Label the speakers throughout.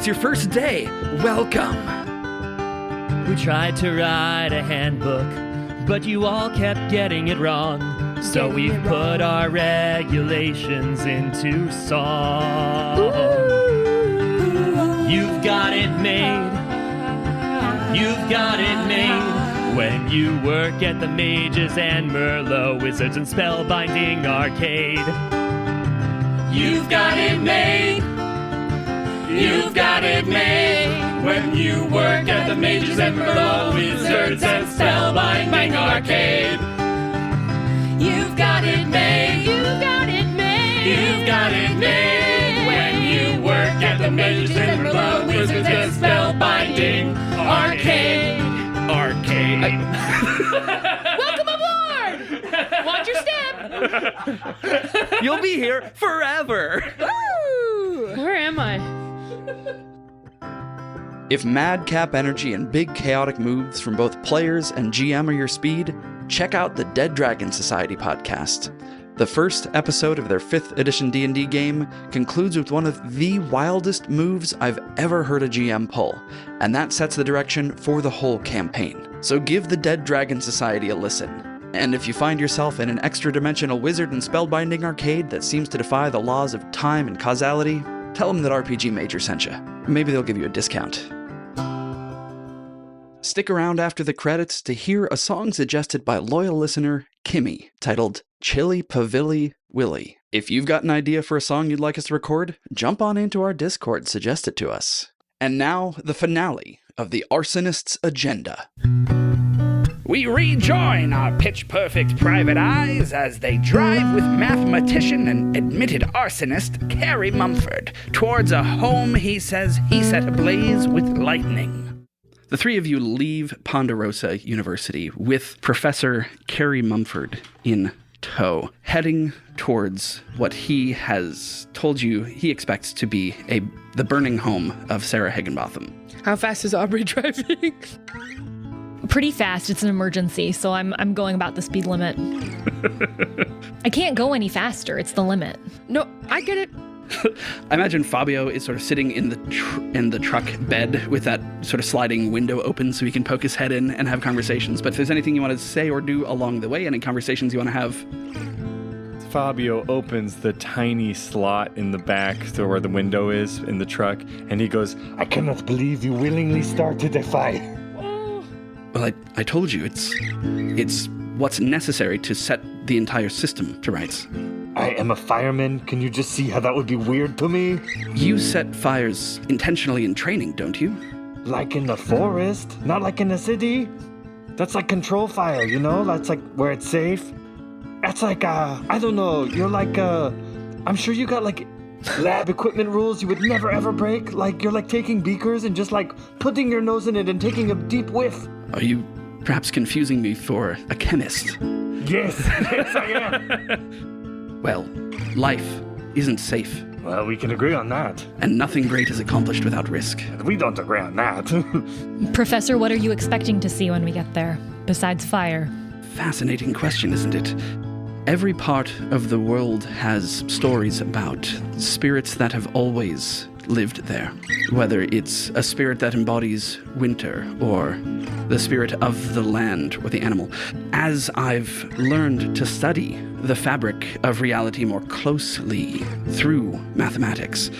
Speaker 1: it's your first day. Welcome.
Speaker 2: We tried to write a handbook, but you all kept getting it wrong. So we've put our regulations into song. You've got it made. You've got it made. When you work at the Mages and Merlot Wizards and Spellbinding Arcade. You've got it made. You've got it made. When you work at the Mages and Merlot Wizards and Spellbinding Arcade. You've got it made. You've got it made. You've got it made. When you work at the Mages and Merlot Wizards and Spellbinding Arcade.
Speaker 3: Welcome aboard! Watch your step!
Speaker 1: You'll be here forever.
Speaker 3: Woo! Where am I?
Speaker 4: If madcap energy and big chaotic moves from both players and GM are your speed, check out the Dead Dragon Society podcast. The first episode of their 5th edition D&D game concludes with one of the wildest moves I've ever heard a GM pull, and that sets the direction for the whole campaign. So give the Dead Dragon Society a listen. And if you find yourself in an extra-dimensional wizard and spellbinding arcade that seems to defy the laws of time and causality, tell them that RPG Major sent you. Maybe they'll give you a discount. Stick around after the credits to hear a song suggested by loyal listener Kimmy, titled Chili Pavilli Willy. If you've got an idea for a song you'd like us to record, jump on into our Discord, suggest it to us. And now, the finale of the Arsonist's agenda.
Speaker 5: We rejoin our pitch-perfect private eyes as they drive with mathematician and admitted arsonist Carrie Mumford towards a home he says he set ablaze with lightning.
Speaker 4: The three of you leave Ponderosa University with Professor Carrie Mumford in tow, heading towards what he has told you he expects to be the burning home of Sarah Higginbotham.
Speaker 3: How fast is Aubrey driving?
Speaker 6: Pretty fast. It's an emergency, so I'm going about the speed limit. I can't go any faster. It's the limit.
Speaker 3: No, I get it.
Speaker 4: I imagine Fabio is sort of sitting in the truck bed with that sort of sliding window open so he can poke his head in and have conversations. But if there's anything you want to say or do along the way, any conversations you want to have...
Speaker 7: Fabio opens the tiny slot in the back to where the window is in the truck, and he goes,
Speaker 8: I cannot believe you willingly started a fire.
Speaker 4: Well, I told you, it's what's necessary to set the entire system to rights.
Speaker 8: I am a fireman. Can you just see how that would be weird to me?
Speaker 4: You set fires intentionally in training, don't you?
Speaker 8: Like in the forest, not like in the city. That's like control fire, you know? That's like where it's safe. That's like, I don't know, you're like, I'm sure you got like lab equipment rules you would never ever break. Like you're like taking beakers and just like putting your nose in it and taking a deep whiff.
Speaker 4: Are you perhaps confusing me for a chemist?
Speaker 8: Yes, yes I am.
Speaker 4: Well, life isn't safe.
Speaker 8: Well, we can agree on that.
Speaker 4: And nothing great is accomplished without risk.
Speaker 8: We don't agree on that.
Speaker 6: Professor, what are you expecting to see when we get there, besides fire?
Speaker 4: Fascinating question, isn't it? Every part of the world has stories about spirits that have always lived there. Whether it's a spirit that embodies winter, or the spirit of the land, or the animal. As I've learned to study the fabric of reality more closely through mathematics,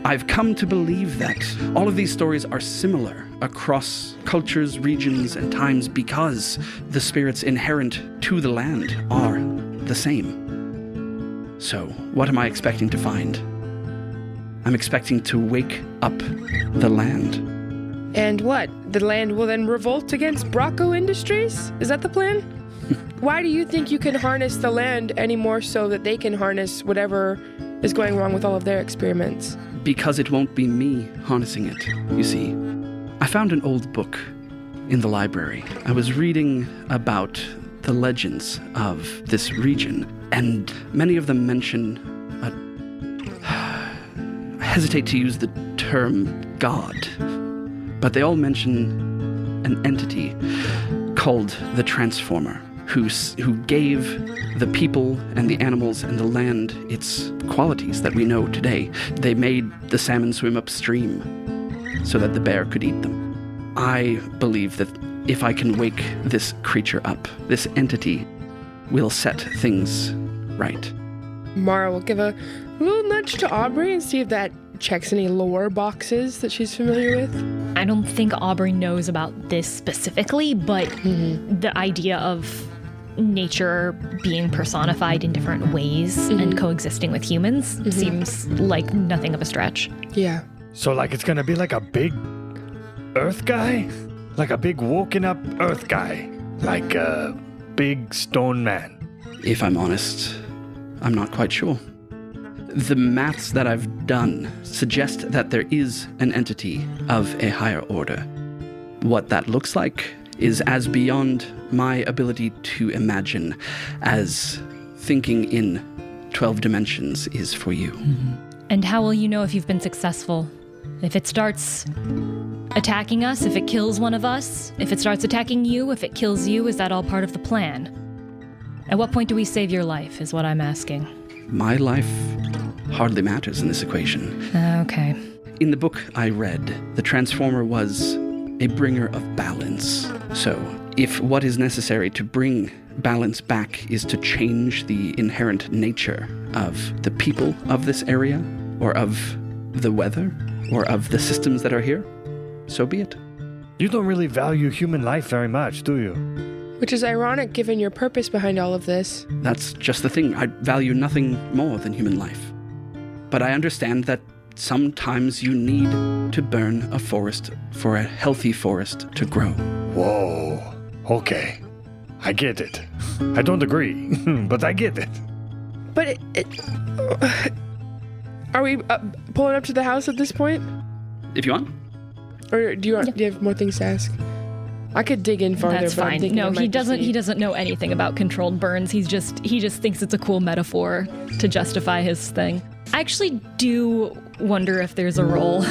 Speaker 4: I've come to believe that all of these stories are similar across cultures, regions, and times because the spirits inherent to the land are the same. So, what am I expecting to find? I'm expecting to wake up the land.
Speaker 3: And what? The land will then revolt against Bracco Industries? Is that the plan? Why do you think you can harness the land any more so that they can harness whatever is going wrong with all of their experiments?
Speaker 4: Because it won't be me harnessing it, you see. I found an old book in the library. I was reading about the legends of this region, and many of them mention I hesitate to use the term God, but they all mention an entity called the Transformer, who gave the people and the animals and the land its qualities that we know today. They made the salmon swim upstream so that the bear could eat them. I believe that if I can wake this creature up, this entity will set things right.
Speaker 3: Mara will give a little nudge to Aubrey and see if that checks any lore boxes that she's familiar with.
Speaker 6: I don't think Aubrey knows about this specifically, but the idea of nature being personified in different ways and coexisting with humans seems like nothing of a stretch.
Speaker 3: Yeah.
Speaker 8: So, like, it's gonna be like a big earth guy? Like a big woken up earth guy? Like a big stone man?
Speaker 4: If I'm honest, I'm not quite sure. The maths that I've done suggest that there is an entity of a higher order. What that looks like is as beyond my ability to imagine as thinking in 12 dimensions is for you.
Speaker 6: And how will you know if you've been successful? If it starts attacking us, if it kills one of us, if it starts attacking you, if it kills you, is that all part of the plan? At what point do we save your life, is what I'm asking.
Speaker 4: My life hardly matters in this equation.
Speaker 6: Okay.
Speaker 4: In the book I read, the Transformer was a bringer of balance. So, if what is necessary to bring balance back is to change the inherent nature of the people of this area, or of the weather, or of the systems that are here, so be it.
Speaker 8: You don't really value human life very much, do you?
Speaker 3: Which is ironic given your purpose behind all of this.
Speaker 4: That's just the thing. I value nothing more than human life. But I understand that sometimes you need to burn a forest for a healthy forest to grow.
Speaker 8: Whoa. Okay. I get it. I don't agree, but I get it.
Speaker 3: But are we pulling up to the house at this point?
Speaker 4: If you want.
Speaker 3: Or do you have more things to ask? I could dig in farther.
Speaker 6: That's
Speaker 3: but I'm
Speaker 6: fine.
Speaker 3: thinking
Speaker 6: No,
Speaker 3: I might
Speaker 6: he
Speaker 3: just
Speaker 6: doesn't.
Speaker 3: need-
Speaker 6: He doesn't know anything about controlled burns. He just thinks it's a cool metaphor to justify his thing. I actually do wonder if there's a role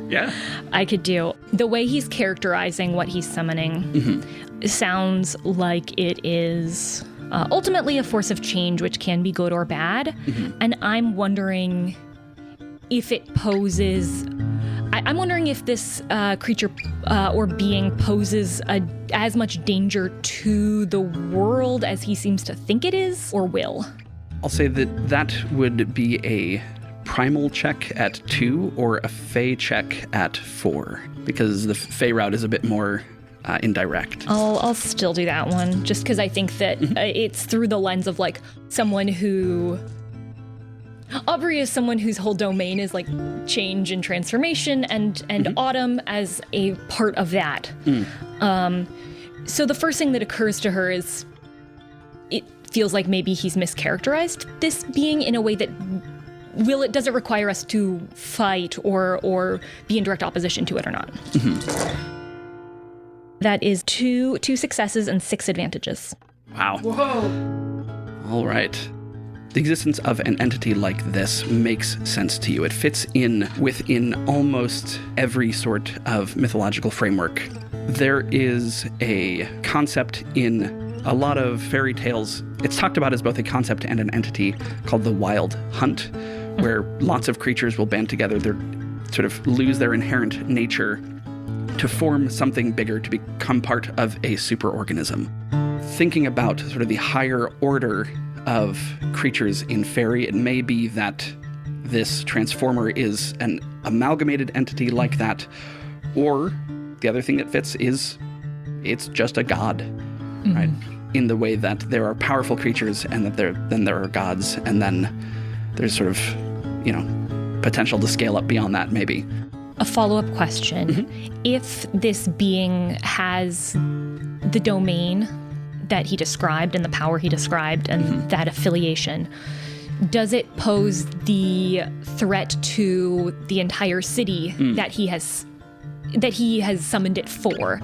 Speaker 4: Yeah.
Speaker 6: I could do. The way he's characterizing what he's summoning sounds like it is ultimately a force of change, which can be good or bad. And I'm wondering if it poses. I'm wondering if this creature or being poses as much danger to the world as he seems to think it is, or will.
Speaker 4: I'll say that would be a primal check at 2 or a Fey check at 4, because the Fey route is a bit more indirect.
Speaker 6: I'll still do that one, just because I think that it's through the lens of like someone who. Aubrey is someone whose whole domain is like change and transformation, and Autumn as a part of that. So the first thing that occurs to her is it feels like maybe he's mischaracterized this being in a way that does it require us to fight or be in direct opposition to it or not? That is two successes and 6 advantages.
Speaker 4: Wow. Whoa. All right. The existence of an entity like this makes sense to you. It fits in within almost every sort of mythological framework. There is a concept in a lot of fairy tales. It's talked about as both a concept and an entity called the wild hunt, where lots of creatures will band together. They sort of lose their inherent nature to form something bigger, to become part of a superorganism. Thinking about sort of the higher order of creatures in fairy, it may be that this transformer is an amalgamated entity like that, or the other thing that fits is it's just a god, right? In the way that there are powerful creatures and that there are gods, and then there's sort of, potential to scale up beyond that, maybe.
Speaker 6: A follow-up question. If this being has the domain that he described and the power he described and that affiliation, does it pose the threat to the entire city that he has summoned it for?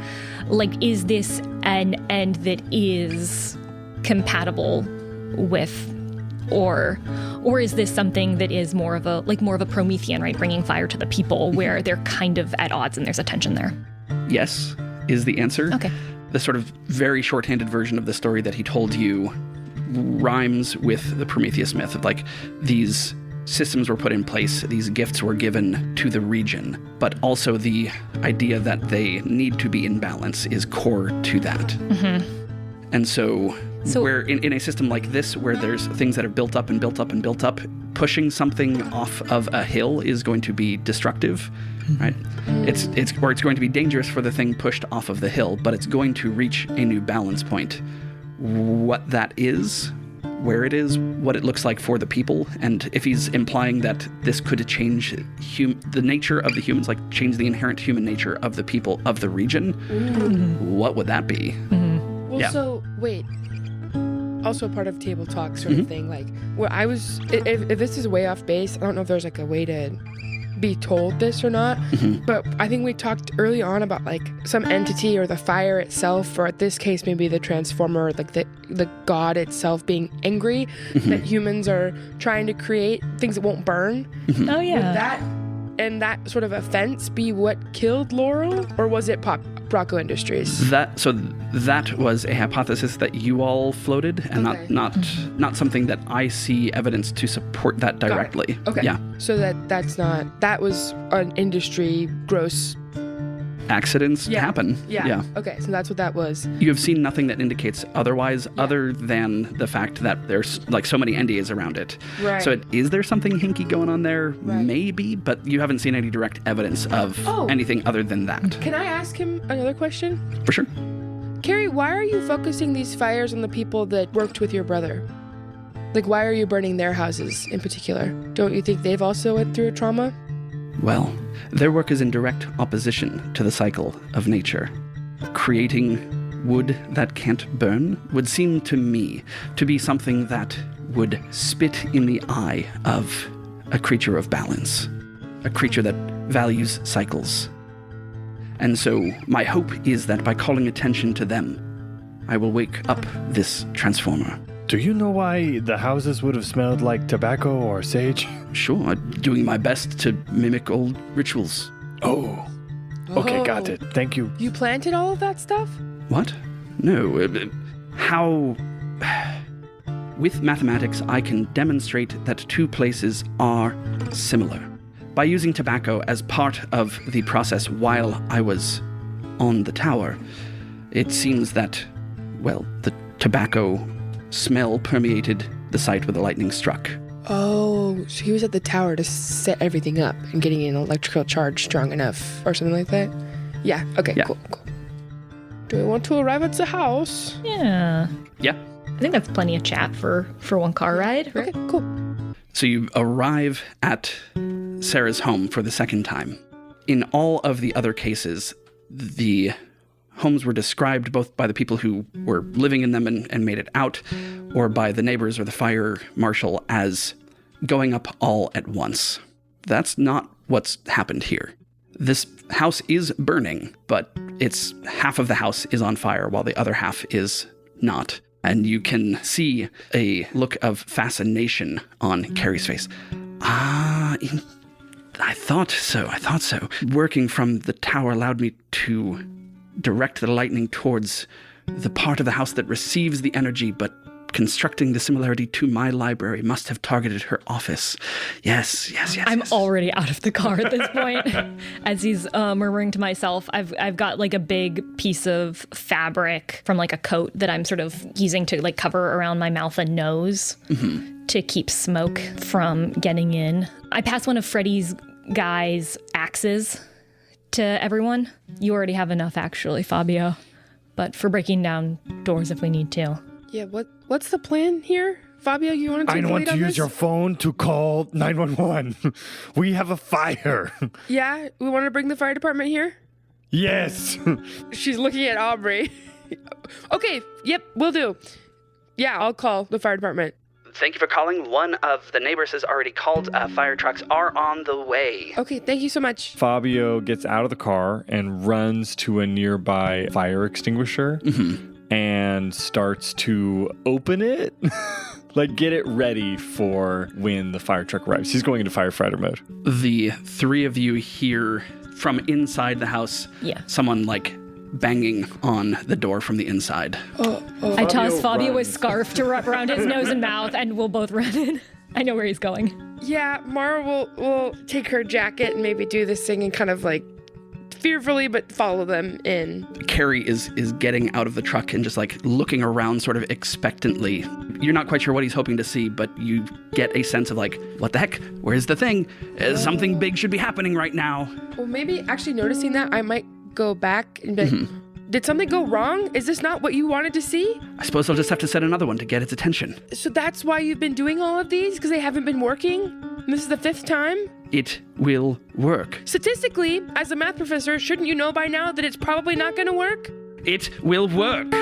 Speaker 6: Like, is this an end that is compatible with, or is this something that is more of a Promethean, right, bringing fire to the people, where they're kind of at odds and there's a tension there?
Speaker 4: Yes is the answer.
Speaker 6: Okay.
Speaker 4: the sort of very shorthanded version of the story that he told you rhymes with the Prometheus myth of like these systems were put in place, these gifts were given to the region, but also the idea that they need to be in balance is core to that. Mm-hmm. And so where in a system like this, where there's things that are built up and built up and built up, pushing something off of a hill is going to be destructive, right? It's going to be dangerous for the thing pushed off of the hill, but it's going to reach a new balance point. What that is, where it is, what it looks like for the people, and if he's implying that this could change the nature of the humans, like change the inherent human nature of the people of the region, what would that be?
Speaker 3: Mm-hmm. Well, so, wait. Also part of table talk sort of thing, like, where I was, if this is way off base, I don't know if there's like a way to be told this or not, but I think we talked early on about like some entity or the fire itself, or at this case maybe the transformer, like the god itself being angry that humans are trying to create things that won't burn.
Speaker 6: Oh yeah.
Speaker 3: Would that and that sort of offense be what killed Laurel, or was it Brocco Industries?
Speaker 4: That was a hypothesis that you all floated, and not something that I see evidence to support that directly.
Speaker 3: Okay.
Speaker 4: Yeah.
Speaker 3: So that was an industry gross.
Speaker 4: Accidents happen.
Speaker 3: Yeah. Okay, so that's what that was.
Speaker 4: You have seen nothing that indicates otherwise, other than the fact that there's like so many NDAs around it.
Speaker 3: Right.
Speaker 4: So is there something hinky going on there?
Speaker 3: Right.
Speaker 4: Maybe, but you haven't seen any direct evidence of anything other than that.
Speaker 3: Can I ask him another question?
Speaker 4: For sure.
Speaker 3: Carrie, why are you focusing these fires on the people that worked with your brother? Like, why are you burning their houses in particular? Don't you think they've also went through a trauma?
Speaker 4: Well, their work is in direct opposition to the cycle of nature. Creating wood that can't burn would seem to me to be something that would spit in the eye of a creature of balance, a creature that values cycles. And so my hope is that by calling attention to them, I will wake up this transformer.
Speaker 7: Do you know why the houses would have smelled like tobacco or sage?
Speaker 4: Sure, doing my best to mimic old rituals.
Speaker 7: Oh. Okay, got it. Thank you.
Speaker 3: You planted all of that stuff?
Speaker 4: What? No. How... With mathematics, I can demonstrate that two places are similar. By using tobacco as part of the process while I was on the tower, it seems that, well, the tobacco smell permeated the site where the lightning struck.
Speaker 3: Oh, so he was at the tower to set everything up and getting an electrical charge strong enough or something like that? Yeah, okay,
Speaker 4: Yeah.
Speaker 3: Cool. Do we want to arrive at the house?
Speaker 6: Yeah.
Speaker 4: Yeah.
Speaker 6: I think that's plenty of chat for one car ride.
Speaker 3: Okay, cool.
Speaker 4: So you arrive at Sarah's home for the second time. In all of the other cases, the homes were described both by the people who were living in them and made it out, or by the neighbors or the fire marshal as going up all at once. That's not what's happened here. This house is burning, but it's half of the house is on fire while the other half is not. And you can see a look of fascination on Carrie's face. I thought so. Working from the tower allowed me to direct the lightning towards the part of the house that receives the energy, but constructing the similarity to my library must have targeted her office. Yes.
Speaker 6: I'm already out of the car at this point. As he's murmuring to myself, I've got like a big piece of fabric from like a coat that I'm sort of using to like cover around my mouth and nose to keep smoke from getting in. I pass one of Freddy's guys' axes to everyone. You already have enough, actually, Fabio, but for breaking down doors if we need to.
Speaker 3: Yeah, what's the plan here? Fabio, you want to take the lead on this?
Speaker 7: I want to use your phone to call 911. We have a fire.
Speaker 3: Yeah, we want to bring the fire department here?
Speaker 7: Yes.
Speaker 3: She's looking at Aubrey. Okay, yep, will do. Yeah, I'll call the fire department.
Speaker 4: Thank you for calling. One of the neighbors has already called. Fire trucks are on the way.
Speaker 3: Okay, thank you so much.
Speaker 7: Fabio gets out of the car and runs to a nearby fire extinguisher and starts to open it. Like, get it ready for when the fire truck arrives. He's going into firefighter mode.
Speaker 4: The three of you hear from inside the house,
Speaker 6: Yeah.
Speaker 4: someone like banging on the door from the inside.
Speaker 6: I toss Fabio a
Speaker 7: runs.
Speaker 6: scarf to wrap around his nose and mouth, and we'll both run in. I know where he's going.
Speaker 3: Yeah, Mara will take her jacket and maybe do this thing and kind of like fearfully but follow them in.
Speaker 4: Carrie is getting out of the truck and just like looking around sort of expectantly. You're not quite sure what he's hoping to see, but you get a sense of like, what the heck? Where's the thing? Something big should be happening right now.
Speaker 3: Well, maybe actually noticing that, I might go back and be like, did something go wrong? Is this not what you wanted to see?
Speaker 4: I suppose I'll just have to set another one to get its attention.
Speaker 3: So that's why you've been doing all of these? Because they haven't been working? And this is the 5th time?
Speaker 4: It will work.
Speaker 3: Statistically, as a math professor, shouldn't you know by now that it's probably not going to work?
Speaker 4: It will work.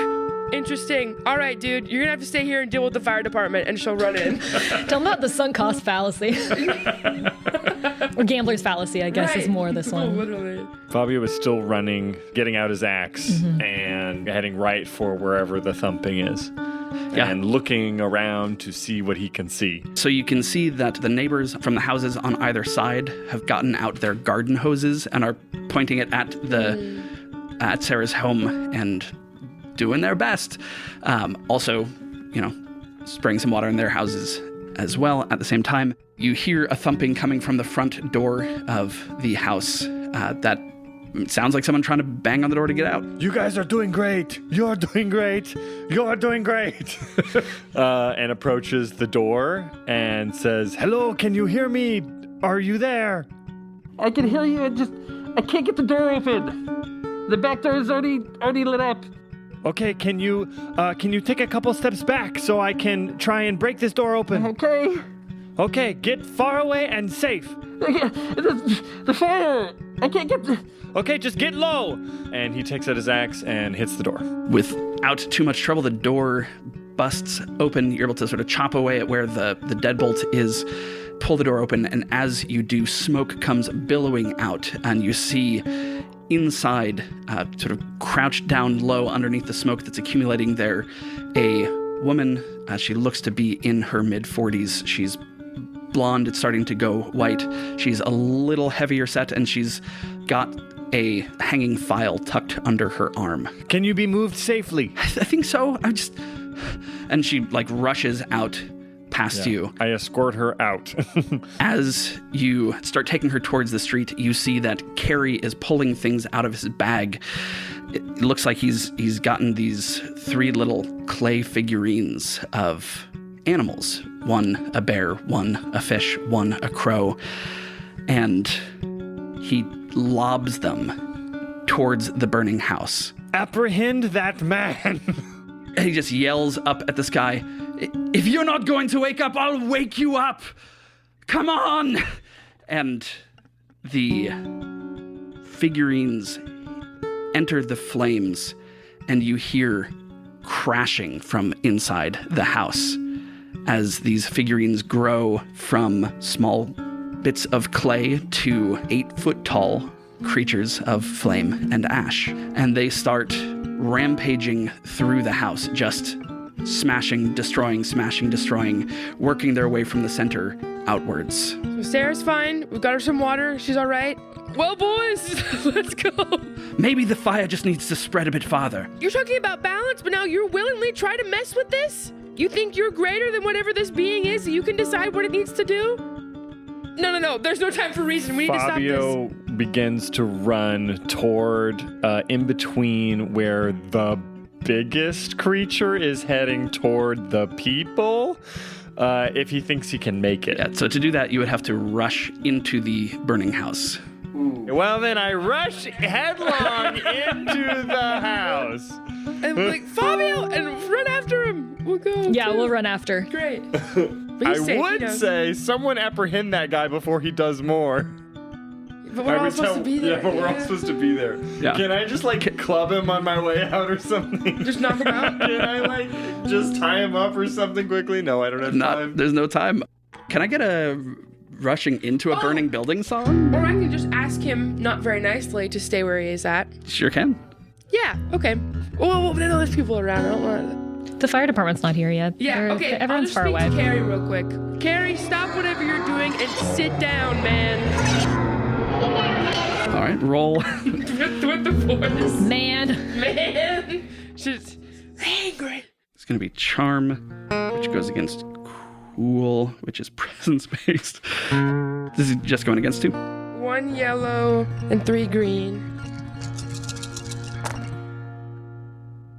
Speaker 3: Interesting. All right, dude, you're going to have to stay here and deal with the fire department, and she'll run in.
Speaker 6: Tell him about the sunk cost fallacy. Or gambler's fallacy, I guess, is more this one.
Speaker 3: Literally.
Speaker 7: Fabio is still running, getting out his axe, and heading right for wherever the thumping is.
Speaker 4: Yeah.
Speaker 7: And looking around to see what he can see.
Speaker 4: So you can see that the neighbors from the houses on either side have gotten out their garden hoses and are pointing it at Sarah's home and doing their best. Also, spraying some water in their houses as well. At the same time, you hear a thumping coming from the front door of the house that sounds like someone trying to bang on the door to get out.
Speaker 8: You guys are doing great. You're doing great. You're doing great.
Speaker 7: And approaches the door and says,
Speaker 8: Hello, can you hear me? Are you there?
Speaker 9: I can hear you. I can't get the door open. The back door is already lit up.
Speaker 8: Okay, can you take a couple steps back so I can try and break this door open?
Speaker 9: Okay.
Speaker 8: Okay, get far away and safe.
Speaker 9: The fire. I can't get the...
Speaker 8: Okay, just get low.
Speaker 7: and he takes out his axe and hits the door.
Speaker 4: Without too much trouble, the door busts open. You're able to sort of chop away at where the deadbolt is, pull the door open, and as you do, smoke comes billowing out, and you see inside, sort of crouched down low underneath the smoke that's accumulating there, a woman. She looks to be in her mid-40s. She's blonde. It's starting to go white. She's a little heavier set, and she's got a hanging file tucked under her arm.
Speaker 8: Can you be moved safely?
Speaker 4: I think so. And she rushes out past you.
Speaker 7: I escort her out.
Speaker 4: As you start taking her towards the street, you see that Carrie is pulling things out of his bag. It looks like he's gotten these 3 little clay figurines of animals. One a bear, one a fish, one a crow. And he lobs them towards the burning house.
Speaker 8: Apprehend that man.
Speaker 4: And he just yells up at the sky, "If you're not going to wake up, I'll wake you up! Come on!" And the figurines enter the flames, and you hear crashing from inside the house as these figurines grow from small bits of clay to 8-foot-tall creatures of flame and ash. And they start rampaging through the house, just smashing, destroying, working their way from the center outwards.
Speaker 3: So Sarah's fine. We've got her some water. She's all right. Well, boys, let's go.
Speaker 4: Maybe the fire just needs to spread a bit farther.
Speaker 3: You're talking about balance, but now you're willingly trying to mess with this? You think you're greater than whatever this being is, so you can decide what it needs to do? No. There's no time for reason. We need to stop
Speaker 7: Fabio
Speaker 3: this.
Speaker 7: begins to run toward, in between where the biggest creature is heading toward the people, if he thinks he can make it.
Speaker 4: Yeah, so to do that, you would have to rush into the burning house.
Speaker 7: Well, then I rush headlong into the house.
Speaker 3: And we're like, Fabio, and run after him. We'll go.
Speaker 6: Yeah,
Speaker 3: too.
Speaker 6: we'll run after.
Speaker 3: Great. But
Speaker 7: I
Speaker 3: he's safe,
Speaker 7: would say someone apprehend that guy before he does more.
Speaker 3: But we're all supposed to be there.
Speaker 7: Yeah, but we're all supposed to be there.
Speaker 4: Yeah.
Speaker 7: Can I just club him on my way out or something?
Speaker 3: Just knock him out?
Speaker 7: Can I just tie him up or something quickly? No, I don't have time.
Speaker 4: There's no time. Can I get a rushing into a burning building song?
Speaker 3: Or I can just ask him, not very nicely, to stay where he is at.
Speaker 4: Sure can.
Speaker 3: Yeah, okay. Well, there's people around. I don't want
Speaker 6: The fire department's not here yet.
Speaker 3: Yeah,
Speaker 6: They're-
Speaker 3: okay.
Speaker 6: Everyone's
Speaker 3: I'll
Speaker 6: far
Speaker 3: just
Speaker 6: away.
Speaker 3: speak to Carrie real quick. Carrie, stop whatever you're doing and sit down, man.
Speaker 4: All right, roll.
Speaker 3: with the force.
Speaker 6: Man.
Speaker 3: She's angry.
Speaker 4: It's going to be charm, which goes against cool, which is presence-based. This is just going against 2.
Speaker 3: 1 yellow and 3 green.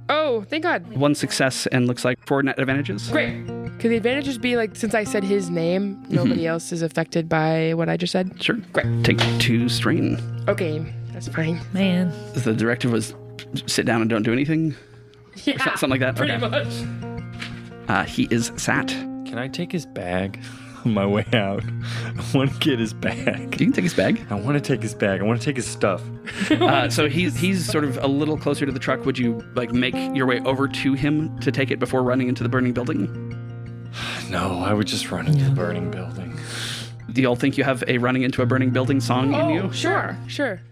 Speaker 3: Oh, thank God.
Speaker 4: 1 success and looks like 4 net advantages.
Speaker 3: Great. Could the advantages be like, since I said his name, nobody else is affected by what I just said?
Speaker 4: Sure.
Speaker 3: Great.
Speaker 4: Take 2 strain.
Speaker 3: Okay, that's fine.
Speaker 6: Man.
Speaker 4: The directive was sit down and don't do anything?
Speaker 3: Yeah,
Speaker 4: Something like that?
Speaker 3: pretty
Speaker 4: Okay.
Speaker 3: much.
Speaker 4: He is sat.
Speaker 7: Can I take his bag on my way out? I want to get his bag.
Speaker 4: You can take his bag.
Speaker 7: I want to take his bag. I want to take his stuff.
Speaker 4: So he's sort of a little closer to the truck. Would you like make your way over to him to take it before running into the burning building?
Speaker 7: No, I would just run into the burning building.
Speaker 4: Do y'all think you have a running into a burning building song in you?
Speaker 3: Sure,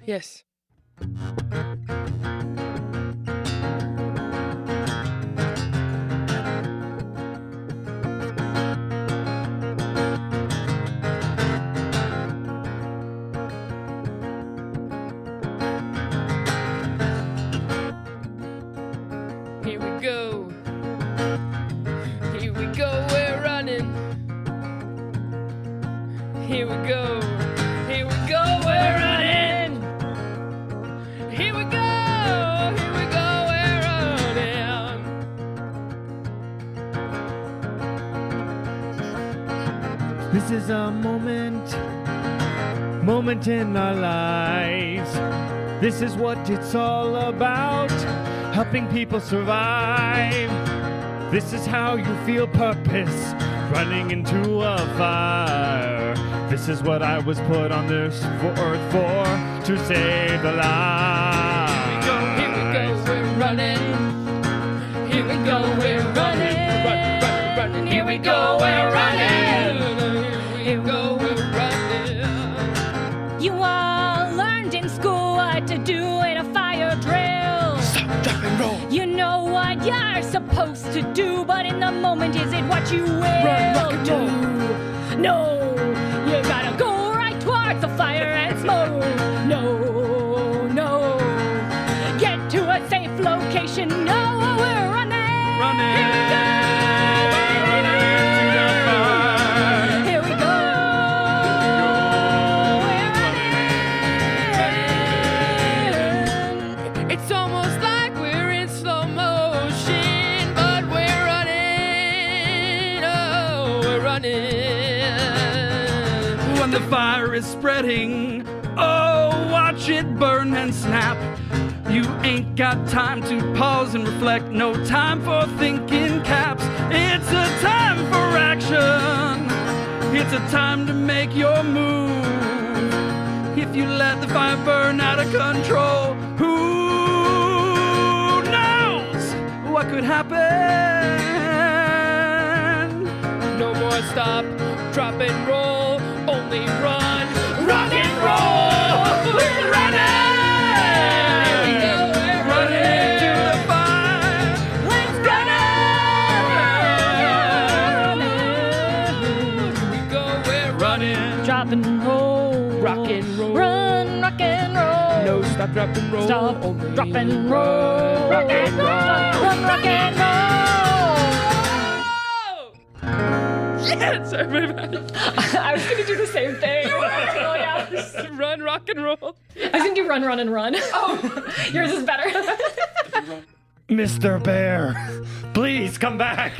Speaker 3: yes. Here we go. Here we go, we're running. Here we go. Here we go, we're running. Here we go. Here we go, we're running.
Speaker 2: This is a moment in our lives. This is what it's all about, helping people survive. This is how you feel purpose, running into a fire. This is what I was put on this earth for, to save the lives.
Speaker 3: Here we go, we're running. Here we go, we're running. Running. Here we go, we're running. Here we go, we're running.
Speaker 6: You all learned in school what to do in a fire drill.
Speaker 5: Stop, drop, and roll.
Speaker 6: You know what you're supposed to do, but in the moment, is it what you will
Speaker 3: Rock and
Speaker 6: do?
Speaker 3: roll.
Speaker 6: No, you gotta go right towards the fire and smoke. No. Get to a safe location. No, we're running. Here we go. Here we go. We're running.
Speaker 3: It's almost like we're in slow motion, but we're running. Oh, we're running.
Speaker 4: When the fire is spreading, oh, watch it burn and snap. You ain't got time to pause and reflect, no time for thinking caps. It's a time for action. It's a time to make your move. If you let the fire burn out of control, who knows what could happen?
Speaker 3: No more stop, drop and roll, only run, rock and roll. We're running. Here we go, we're running to the fire.
Speaker 6: Let's
Speaker 3: Here we go, we're running.
Speaker 6: drop and roll.
Speaker 3: Rock and roll.
Speaker 6: Run, rock and roll.
Speaker 3: No stop, drop and roll.
Speaker 6: Stop,
Speaker 3: only
Speaker 6: drop and roll.
Speaker 3: Rock and roll.
Speaker 6: Run, rock and roll.
Speaker 3: Yeah, sorry, my bad.
Speaker 6: I was gonna do the same thing. Oh yeah.
Speaker 3: Run, rock and roll.
Speaker 6: I was gonna do run, run, and run. Oh, yours is better.
Speaker 2: Mr. Bear, please come back.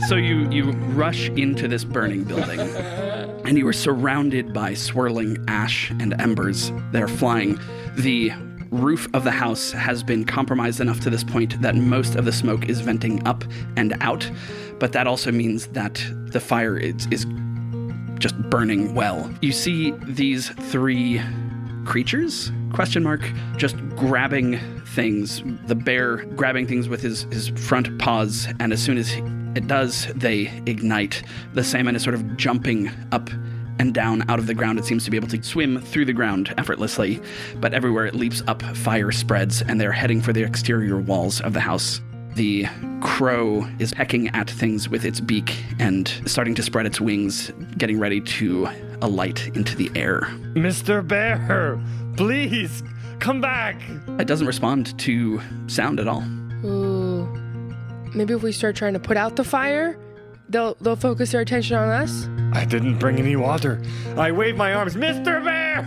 Speaker 4: So you rush into this burning building, and you are surrounded by swirling ash and embers that are flying. The roof of the house has been compromised enough to this point that most of the smoke is venting up and out, but that also means that the fire is just burning well. You see these 3 creatures, ? Just grabbing things. The bear grabbing things with his front paws, and as soon as it does, they ignite. The salmon is sort of jumping up and down out of the ground. It seems to be able to swim through the ground effortlessly, but everywhere it leaps up, fire spreads, and they're heading for the exterior walls of the house. The crow is pecking at things with its beak and starting to spread its wings, getting ready to a light into the air.
Speaker 7: Mr. Bear, please come back.
Speaker 4: It doesn't respond to sound at all.
Speaker 3: Ooh. Maybe if we start trying to put out the fire, they'll focus their attention on us.
Speaker 7: I didn't bring any water. I waved my arms. Mr. Bear!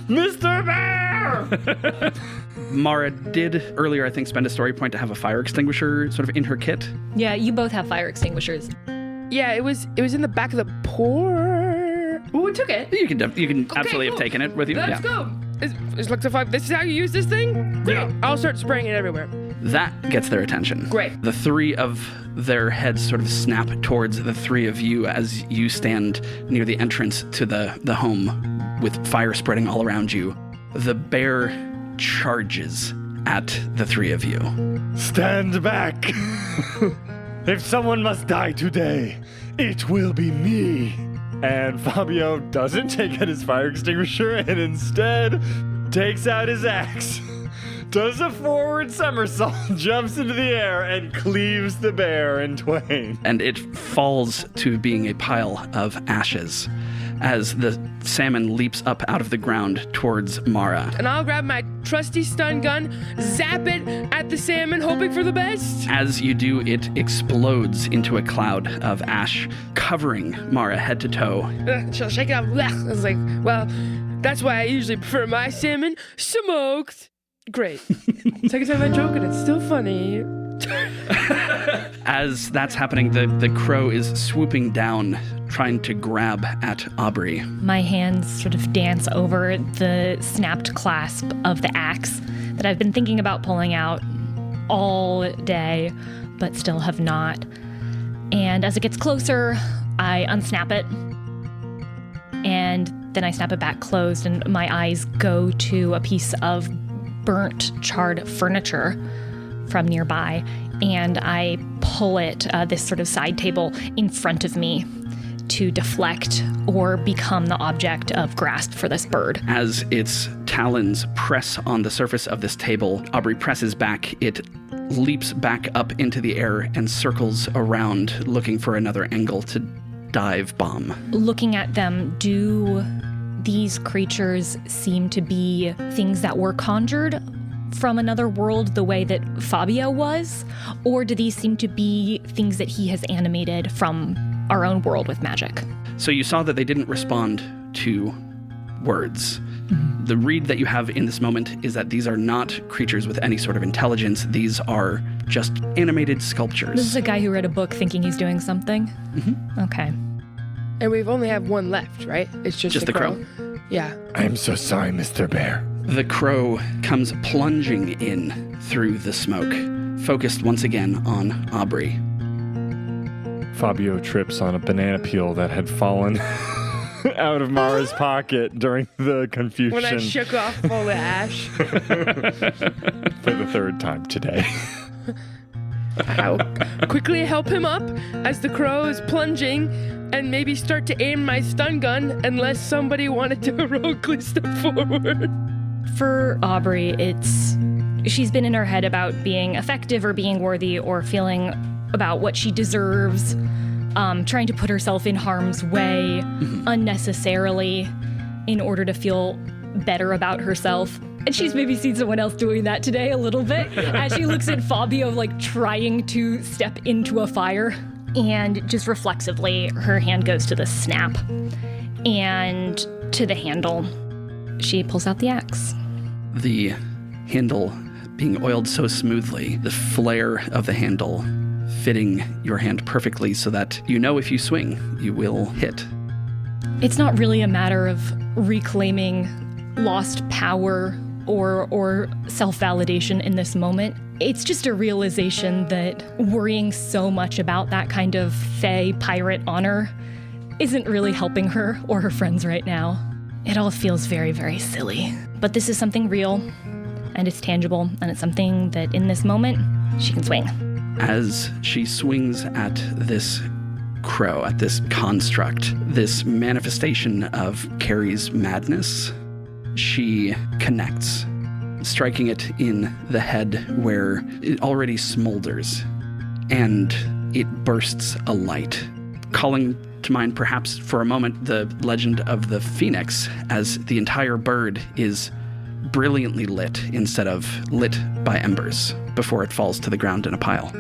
Speaker 7: Mr. Bear!
Speaker 4: Mara did earlier, I think, spend a story point to have a fire extinguisher sort of in her kit.
Speaker 6: Yeah, you both have fire extinguishers.
Speaker 3: Yeah, it was in the back of the pour. Ooh, we took it.
Speaker 4: You can absolutely have taken it with you.
Speaker 3: Let's go. It looks like this is how you use this thing? Great.
Speaker 4: Yeah.
Speaker 3: I'll start spraying it everywhere.
Speaker 4: That gets their attention.
Speaker 3: Great.
Speaker 4: The three of their heads sort of snap towards the three of you as you stand near the entrance to the home with fire spreading all around you. The bear charges at the three of you.
Speaker 7: Stand back. If someone must die today, it will be me. And Fabio doesn't take out his fire extinguisher and instead takes out his axe, does a forward somersault, jumps into the air, and cleaves the bear in twain.
Speaker 4: And it falls to being a pile of ashes as the salmon leaps up out of the ground towards Mara.
Speaker 3: And I'll grab my trusty stun gun, zap it at the salmon, hoping for the best.
Speaker 4: As you do, it explodes into a cloud of ash, covering Mara head to toe.
Speaker 3: She'll shake it up. I was like, well, that's why I usually prefer my salmon smoked. Great. Second time I joke and it's still funny.
Speaker 4: As that's happening, the crow is swooping down, trying to grab at Aubrey.
Speaker 6: My hands sort of dance over the snapped clasp of the axe that I've been thinking about pulling out all day, but still have not. And as it gets closer, I unsnap it, and then I snap it back closed, and my eyes go to a piece of burnt, charred furniture from nearby, and I pull it, this sort of side table, in front of me to deflect or become the object of grasp for this bird.
Speaker 4: As its talons press on the surface of this table, Aubrey presses back. It leaps back up into the air and circles around, looking for another angle to dive bomb.
Speaker 6: Looking at them, do these creatures seem to be things that were conjured from another world the way that Fabio was? Or do these seem to be things that he has animated from our own world with magic?
Speaker 4: So you saw that they didn't respond to words. Mm-hmm. The read that you have in this moment is that these are not creatures with any sort of intelligence. These are just animated sculptures.
Speaker 6: This is a guy who read a book thinking he's doing something? Mm-hmm. Okay.
Speaker 3: And we've only have one left, right? It's just
Speaker 4: the crow.
Speaker 3: Yeah.
Speaker 7: I'm so sorry, Mr. Bear.
Speaker 4: The crow comes plunging in through the smoke, focused once again on Aubrey.
Speaker 7: Fabio trips on a banana peel that had fallen out of Mara's pocket during the confusion.
Speaker 3: When I shook off all the ash.
Speaker 7: For the third time today.
Speaker 3: I'll quickly help him up as the crow is plunging and maybe start to aim my stun gun unless somebody wanted to heroically step forward.
Speaker 6: For Aubrey, she's been in her head about being effective or being worthy or feeling about what she deserves, trying to put herself in harm's way unnecessarily in order to feel better about herself. And she's maybe seen someone else doing that today a little bit as she looks at Fabio like trying to step into a fire. And just reflexively, her hand goes to the snap and to the handle. She pulls out the axe.
Speaker 4: The handle being oiled so smoothly, the flare of the handle fitting your hand perfectly so that you know if you swing, you will hit.
Speaker 6: It's not really a matter of reclaiming lost power or self-validation in this moment. It's just a realization that worrying so much about that kind of fey pirate honor isn't really helping her or her friends right now. It all feels very, very silly. But this is something real, and it's tangible, and it's something that in this moment, she can swing.
Speaker 4: As she swings at this crow, at this construct, this manifestation of Carrie's madness, she connects, striking it in the head where it already smolders, and it bursts a light, calling to mind, perhaps for a moment, the legend of the phoenix, as the entire bird is brilliantly lit instead of lit by embers before it falls to the ground in a pile.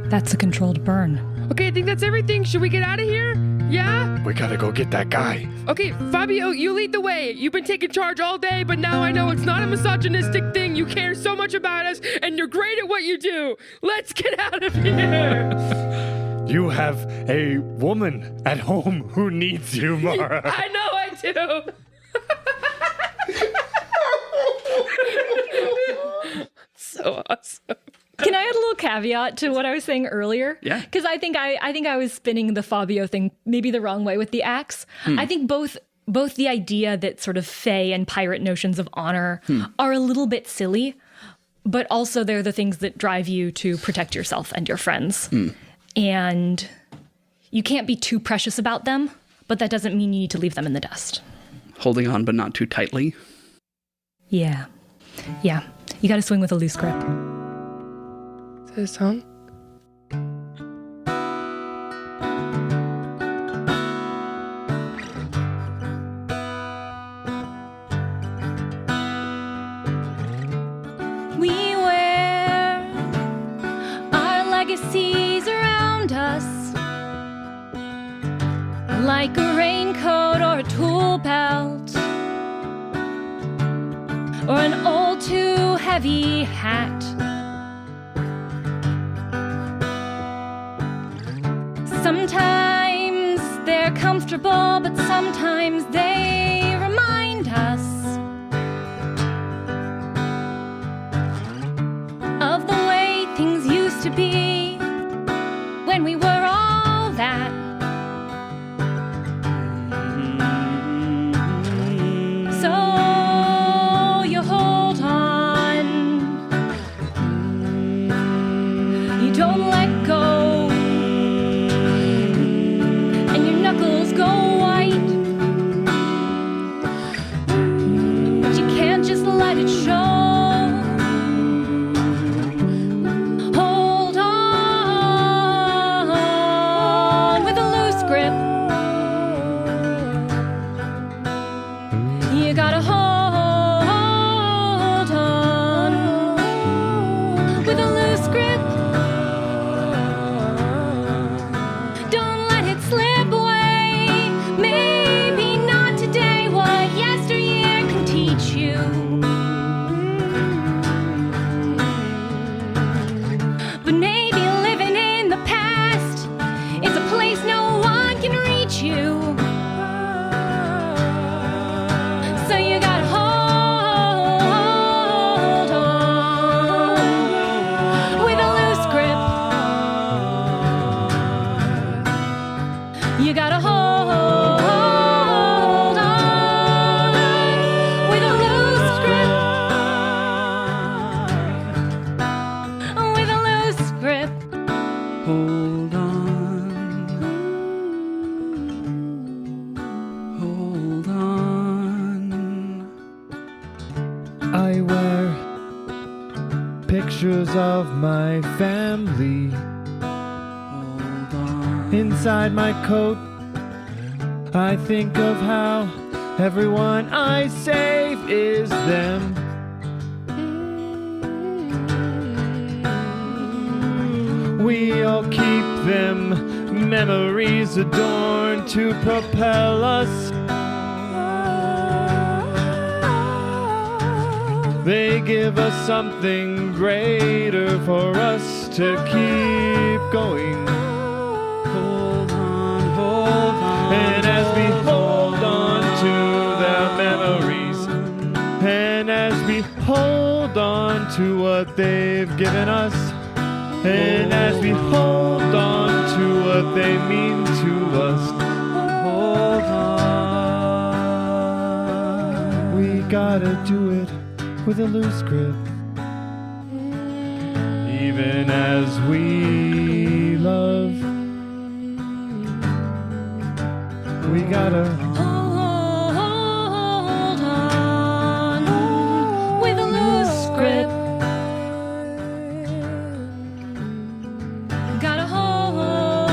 Speaker 6: That's a controlled burn.
Speaker 3: Okay, I think that's everything. Should we get out of here? Yeah?
Speaker 7: We gotta go get that guy.
Speaker 3: Okay, Fabio, you lead the way. You've been taking charge all day, but now I know it's not a misogynistic thing. You care so much about us, and you're great at what you do. Let's get out of here.
Speaker 7: You have a woman at home who needs you, Mara.
Speaker 3: I know I do. So awesome.
Speaker 6: Can I add a little caveat to what I was saying earlier?
Speaker 4: Yeah.
Speaker 6: Because I think I was spinning the Fabio thing maybe the wrong way with the axe. I think both the idea that sort of fae and pirate notions of honor are a little bit silly, but also they're the things that drive you to protect yourself and your friends. And you can't be too precious about them, but that doesn't mean you need to leave them in the dust.
Speaker 4: Holding on, but not too tightly.
Speaker 6: Yeah. Yeah. You got to swing with a loose grip.
Speaker 3: Is that a song?
Speaker 6: We wear our legacies around us like a raincoat or a tool belt or an old too heavy hat. Sometimes they're comfortable, but sometimes they remind us of the way things used to be when we were all that. So you hold on, you don't let go. Go white, but you can't just let it show. Hold on with a loose grip. You gotta hold on with a loose grip. Don't let it slip away. Maybe not today, what yesteryear can teach you. But maybe living in the past is a place no one can reach you. So you gotta hold on with a loose grip. You gotta hold.
Speaker 4: Hold on. Hold on.
Speaker 8: I wear pictures of my family
Speaker 4: Hold on.
Speaker 8: inside my coat. I think of how everyone I save is them. We all keep them, memories adorned to propel us. They give us something greater for us to keep going.
Speaker 4: Hold on.
Speaker 8: And as we hold on to their memories, and as we hold on to what they've given us, and as we hold on to what they mean to us,
Speaker 4: Hold on.
Speaker 8: we gotta do it with a loose grip. Even as we love, we gotta
Speaker 6: Hold on with a loose grip. Gotta hold on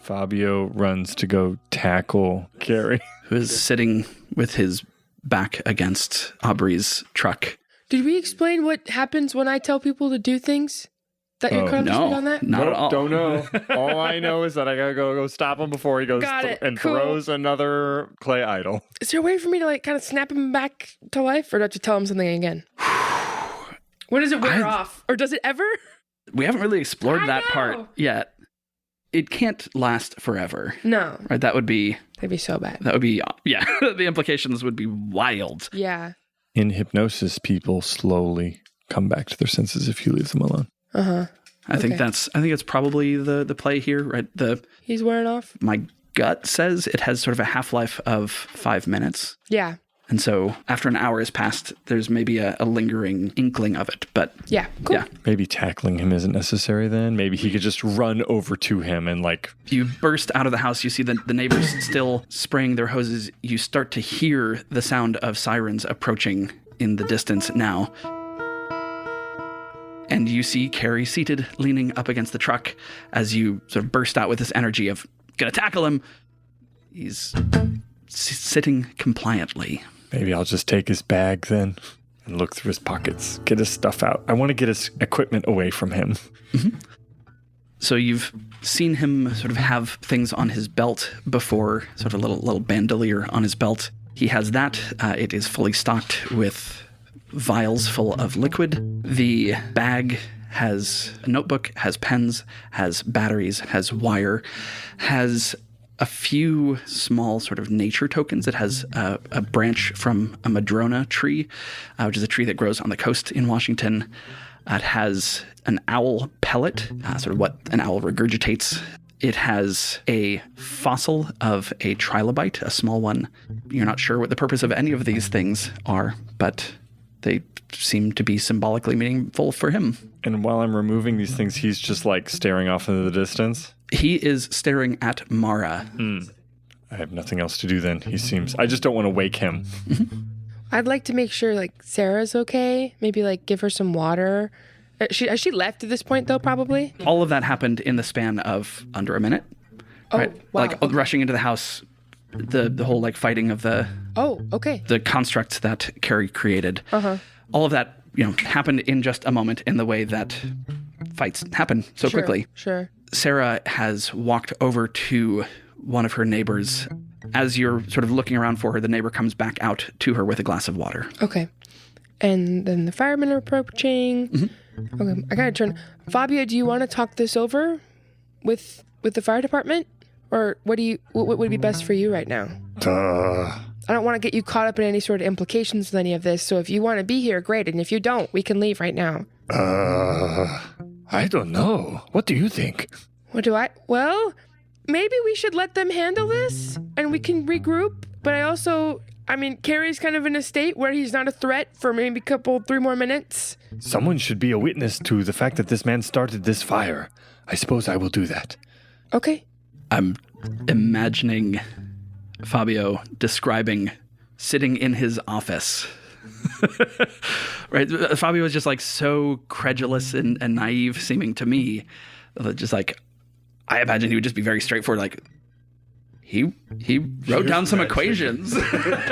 Speaker 7: Fabio runs to go tackle Carrie.
Speaker 4: Who is sitting with his back against Aubrey's truck.
Speaker 3: Did we explain what happens when I tell people to do things? That you're caught up to speed on that?
Speaker 4: Not at all.
Speaker 7: Don't know. All I know is that I gotta go stop him before he goes
Speaker 3: Got it.
Speaker 7: and
Speaker 3: Cool.
Speaker 7: throws another clay idol.
Speaker 3: Is there a way for me to like kind of snap him back to life, or do I have to tell him something again? When does it wear off, or does it ever?
Speaker 4: We haven't really explored
Speaker 3: I
Speaker 4: that
Speaker 3: know.
Speaker 4: part yet. It can't last forever.
Speaker 3: No,
Speaker 4: Right? That'd be
Speaker 3: so bad.
Speaker 4: yeah. The implications would be wild.
Speaker 3: Yeah.
Speaker 7: In hypnosis, people slowly come back to their senses if you leave them alone.
Speaker 4: I think it's probably the play here, right?
Speaker 3: He's wearing off.
Speaker 4: My gut says it has sort of a half-life of 5 minutes.
Speaker 3: Yeah.
Speaker 4: And so after an hour has passed, there's maybe a lingering inkling of it. But
Speaker 3: Yeah. Cool.
Speaker 4: yeah,
Speaker 7: Maybe tackling him isn't necessary then. Maybe he could just run over to him and
Speaker 4: you burst out of the house. You see the neighbors still spraying their hoses. You start to hear the sound of sirens approaching in the distance now. And you see Carrie seated, leaning up against the truck as you sort of burst out with this energy of, gonna tackle him. He's sitting compliantly.
Speaker 7: maybe I'll just take his bag then and look through his pockets, get his stuff out. I want to get his equipment away from him.
Speaker 4: Mm-hmm. So you've seen him sort of have things on his belt before, sort of a little bandolier on his belt. He has that. It is fully stocked with vials full of liquid. The bag has a notebook, has pens, has batteries, has wire, has a few small sort of nature tokens. It has a branch from a madrona tree, which is a tree that grows on the coast in Washington. It has an owl pellet, sort of what an owl regurgitates. It has a fossil of a trilobite, a small one. You're not sure what the purpose of any of these things are, but they seem to be symbolically meaningful for him.
Speaker 7: And while I'm removing these things, he's just like staring off into the distance.
Speaker 4: He is staring at Mara.
Speaker 7: I have nothing else to do then. He seems... I just don't want to wake him.
Speaker 3: I'd like to make sure like Sarah's okay. Maybe like give her some water. Has she left at this point though? Probably.
Speaker 4: All of that happened in the span of under a minute.
Speaker 3: Oh,
Speaker 4: right?
Speaker 3: wow.
Speaker 4: Like rushing into the house, the whole like fighting of the
Speaker 3: Okay.
Speaker 4: the construct that Carrie created.
Speaker 3: Uh-huh.
Speaker 4: All of that, happened in just a moment in the way that fights happen so quickly.
Speaker 3: Sure.
Speaker 4: Sarah has walked over to one of her neighbors. As you're sort of looking around for her, the neighbor comes back out to her with a glass of water.
Speaker 3: Okay. And then the firemen are approaching. Mm-hmm. Okay, I gotta turn. Fabio, do you want to talk this over with the fire department, or what would be best for you right now? I don't want to get you caught up in any sort of implications with any of this. So if you want to be here, great. And if you don't, we can leave right now.
Speaker 7: I don't know. What do you think?
Speaker 3: What do I? Well, maybe we should let them handle this and we can regroup. But Carrie's kind of in a state where he's not a threat for maybe 3 more minutes.
Speaker 7: Someone should be a witness to the fact that this man started this fire. I suppose I will do that.
Speaker 3: Okay.
Speaker 4: I'm imagining Fabio describing sitting in his office. Right? Fabio was just like so credulous and naive seeming to me. Just like, I imagine he would just be very straightforward. Like, he wrote down some equations.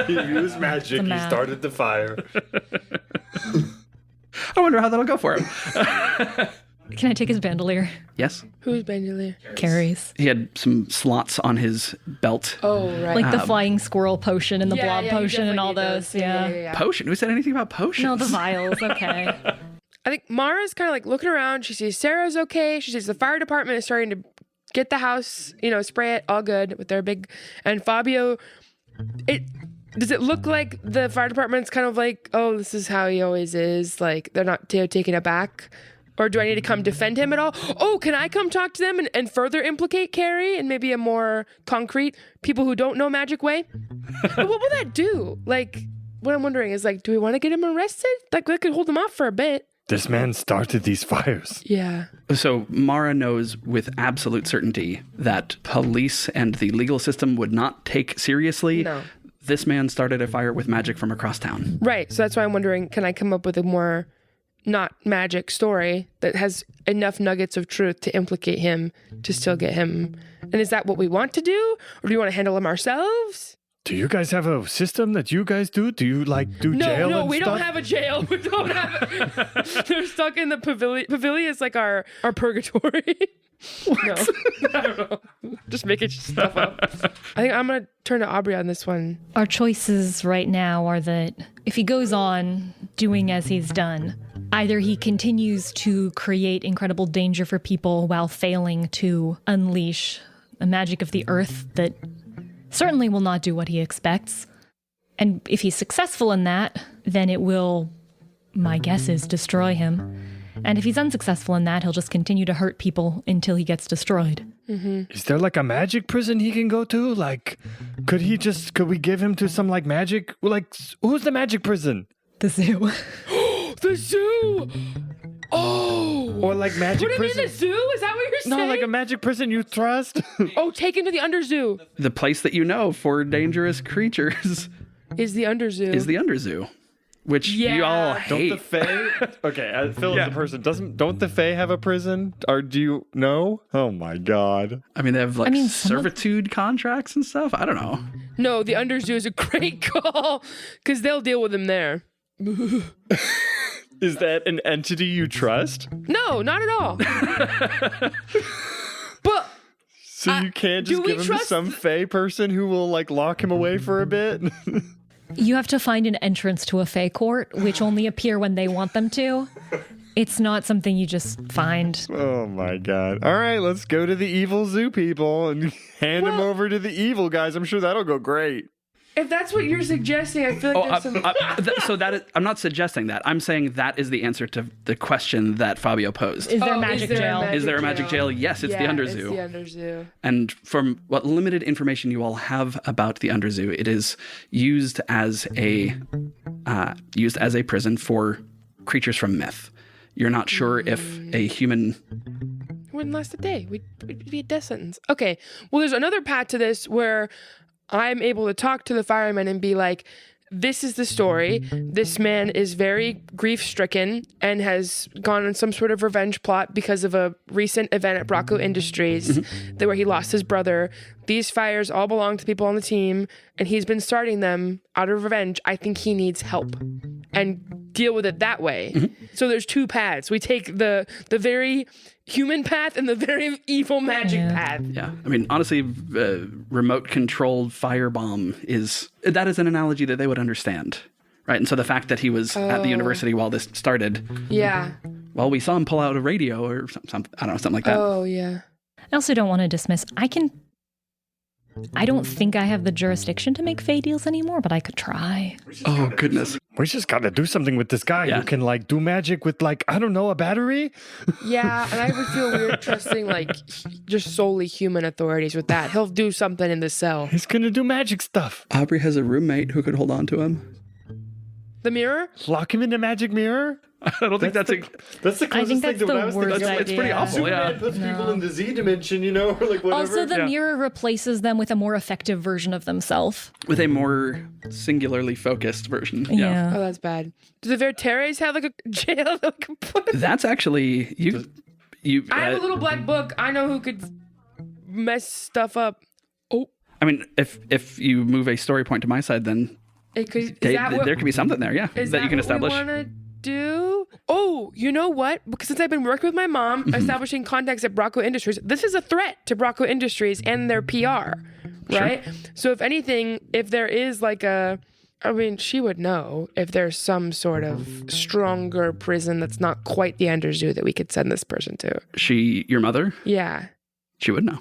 Speaker 7: He used magic. He started the fire.
Speaker 4: I wonder how that'll go for him.
Speaker 6: Can I take his bandolier?
Speaker 4: Yes.
Speaker 3: Who's bandolier?
Speaker 6: Carries.
Speaker 4: He had some slots on his belt.
Speaker 3: Oh, right.
Speaker 6: Like the flying squirrel potion and the blob
Speaker 3: you
Speaker 6: potion and
Speaker 3: definitely
Speaker 6: all
Speaker 3: need
Speaker 6: those. Yeah.
Speaker 4: Potion? Who said anything about potions?
Speaker 6: No, the vials. Okay.
Speaker 3: I think Mara's kind of like looking around. She sees Sarah's okay. She sees the fire department is starting to get the house, spray it all good with their big. And Fabio, does it look like the fire department's kind of like, oh, this is how he always is? Like they're not taking it back? Or do I need to come defend him at all? Oh, can I come talk to them and further implicate Carrie in maybe a more concrete people who don't know magic way? But what will that do? Like, what I'm wondering is like, do we want to get him arrested? Like, that could hold him off for a bit.
Speaker 7: This man started these fires.
Speaker 3: Yeah.
Speaker 4: So Mara knows with absolute certainty that police and the legal system would not take seriously.
Speaker 3: No.
Speaker 4: This man started a fire with magic from across town.
Speaker 3: Right. So that's why I'm wondering, can I come up with a more not magic story that has enough nuggets of truth to implicate him to still get him And is that what we want to do? Or do we want to handle them ourselves?
Speaker 7: Do you guys have a system that you guys do? Do you do jail
Speaker 3: No,
Speaker 7: and
Speaker 3: we
Speaker 7: stuff?
Speaker 3: don't have a jail. We don't have it. They're stuck in the pavilion. Pavilion is like our purgatory. No, I don't know. Just making stuff up. I think I'm going to turn to Aubrey on this one.
Speaker 6: Our choices right now are that if he goes on doing as he's done, either he continues to create incredible danger for people while failing to unleash the magic of the earth that certainly will not do what he expects. And if he's successful in that, then it will, my guess is, destroy him. And if he's unsuccessful in that, he'll just continue to hurt people until he gets destroyed.
Speaker 3: Mm-hmm.
Speaker 7: Is there like a magic prison he can go to? Like, could we give him to some like magic? Like, who's the magic prison?
Speaker 6: The zoo.
Speaker 3: The zoo! Oh!
Speaker 7: Or like magic
Speaker 3: Put him
Speaker 7: prison?
Speaker 3: in the zoo? Is that what you're saying?
Speaker 7: No, like a magic prison you trust?
Speaker 3: Oh, take him to the underzoo.
Speaker 4: The place that you know for dangerous creatures
Speaker 3: Is the underzoo.
Speaker 4: is the underzoo, which you
Speaker 3: Yeah.
Speaker 4: all
Speaker 7: Don't
Speaker 4: hate.
Speaker 7: the Fae? Okay, Phil is the person. Don't the Fae have a prison? Or do you know? Oh my god.
Speaker 4: I mean, they have like
Speaker 6: mean, some of-
Speaker 4: servitude contracts and stuff. I don't know.
Speaker 3: No, the underzoo is a great call because they'll deal with him there.
Speaker 7: Is that an entity you trust?
Speaker 3: No, not at all. But
Speaker 7: So you can't
Speaker 3: do
Speaker 7: just
Speaker 3: we
Speaker 7: give him to
Speaker 3: trust
Speaker 7: some Fae person who will like lock him away for a bit?
Speaker 6: You have to find an entrance to a Fae court, which only appear when they want them to. It's not something you just find.
Speaker 7: Oh my god. All right, let's go to the evil zoo people and hand him over to the evil guys. I'm sure that'll go great.
Speaker 3: if that's what you're suggesting, I feel like there's some...
Speaker 4: I'm not suggesting that. I'm saying that is the answer to the question that Fabio posed.
Speaker 6: Is there magic jail?
Speaker 4: Is there a magic jail? Yes, it's the Underzoo.
Speaker 3: It's the Underzoo.
Speaker 4: And from what limited information you all have about the Underzoo, it is used as a prison for creatures from myth. You're not sure if a human...
Speaker 3: Wouldn't last a day. We'd be a death sentence. Okay. Well, there's another path to this where I'm able to talk to the fireman and be like, this is the story. This man is very grief-stricken and has gone on some sort of revenge plot because of a recent event at Brocco Industries where he lost his brother. These fires all belong to people on the team, and he's been starting them out of revenge. I think he needs help and deal with it that way. So there's two paths. We take the very human path and the very evil magic path.
Speaker 4: Yeah. I mean, honestly, remote-controlled firebomb is an analogy that they would understand, right? And so the fact that he was at the university while this started,
Speaker 3: Yeah.
Speaker 4: well, we saw him pull out a radio or something, I don't know, something like that.
Speaker 3: Oh, yeah.
Speaker 6: I also don't want to dismiss. I don't think I have the jurisdiction to make Fae deals anymore, but I could try.
Speaker 4: Oh, goodness.
Speaker 7: We just got to do something with this guy who can like do magic with like, I don't know, a battery?
Speaker 3: Yeah, and I would feel weird trusting like just solely human authorities with that. He'll do something in the cell.
Speaker 7: He's going to do magic stuff.
Speaker 4: Aubrey has a roommate who could hold on to him.
Speaker 3: The mirror?
Speaker 7: Lock him in the magic mirror?
Speaker 4: I don't think that's
Speaker 7: the closest
Speaker 6: I think
Speaker 7: thing
Speaker 6: that's
Speaker 7: to what I
Speaker 6: the
Speaker 7: was
Speaker 6: worst
Speaker 7: thinking.
Speaker 6: idea.
Speaker 4: It's pretty awful, yeah.
Speaker 7: Superman puts people in the Z dimension, you know, or like whatever.
Speaker 6: Also, the mirror replaces them with a more effective version of themselves.
Speaker 4: With a more singularly focused version. Yeah.
Speaker 3: Oh, that's bad. Do the Verteres have like a jail that we can put?
Speaker 4: That's actually you.
Speaker 3: I have a little black book. I know who could mess stuff up. Oh,
Speaker 4: I mean, if you move a story point to my side, then
Speaker 3: it could.
Speaker 4: there could be something there, that you can establish.
Speaker 3: What we want to do? Oh, you know what? Because since I've been working with my mom, establishing contacts at Brocco Industries, this is a threat to Brocco Industries and their PR, right? So if anything, if there is like she would know if there's some sort of stronger prison that's not quite the Underzoo that we could send this person to.
Speaker 4: Your mother?
Speaker 3: Yeah.
Speaker 4: She would know.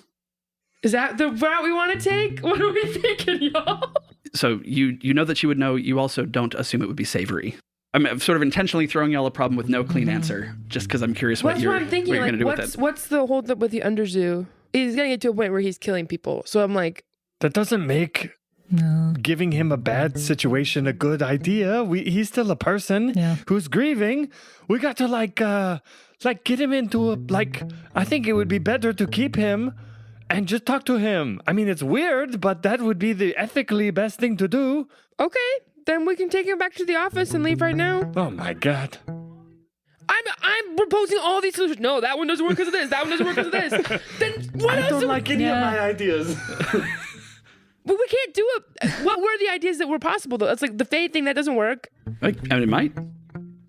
Speaker 3: Is that the route we want to take? What are we thinking, y'all?
Speaker 4: So you know that she would know. You also don't assume it would be savory. I'm sort of intentionally throwing y'all a problem with no clean answer, just because I'm curious what you're
Speaker 3: I'm thinking.
Speaker 4: going to do with it.
Speaker 3: What's the hold up with the Underzoo? He's going to get to a point where he's killing people. So I'm like...
Speaker 7: That doesn't make giving him a bad situation a good idea. He's still a person who's grieving. We got to get him into I think it would be better to keep him and just talk to him. I mean, it's weird, but that would be the ethically best thing to do.
Speaker 3: Okay, then we can take him back to the office and leave right now.
Speaker 7: Oh my God.
Speaker 3: I'm proposing all these solutions. No, that one doesn't work because of this. That one doesn't work because of this. Then what else?
Speaker 8: I don't like any of my ideas.
Speaker 3: But we can't do it. What were the ideas that were possible though? It's like the Fae thing that doesn't work.
Speaker 4: Like, I mean, it might.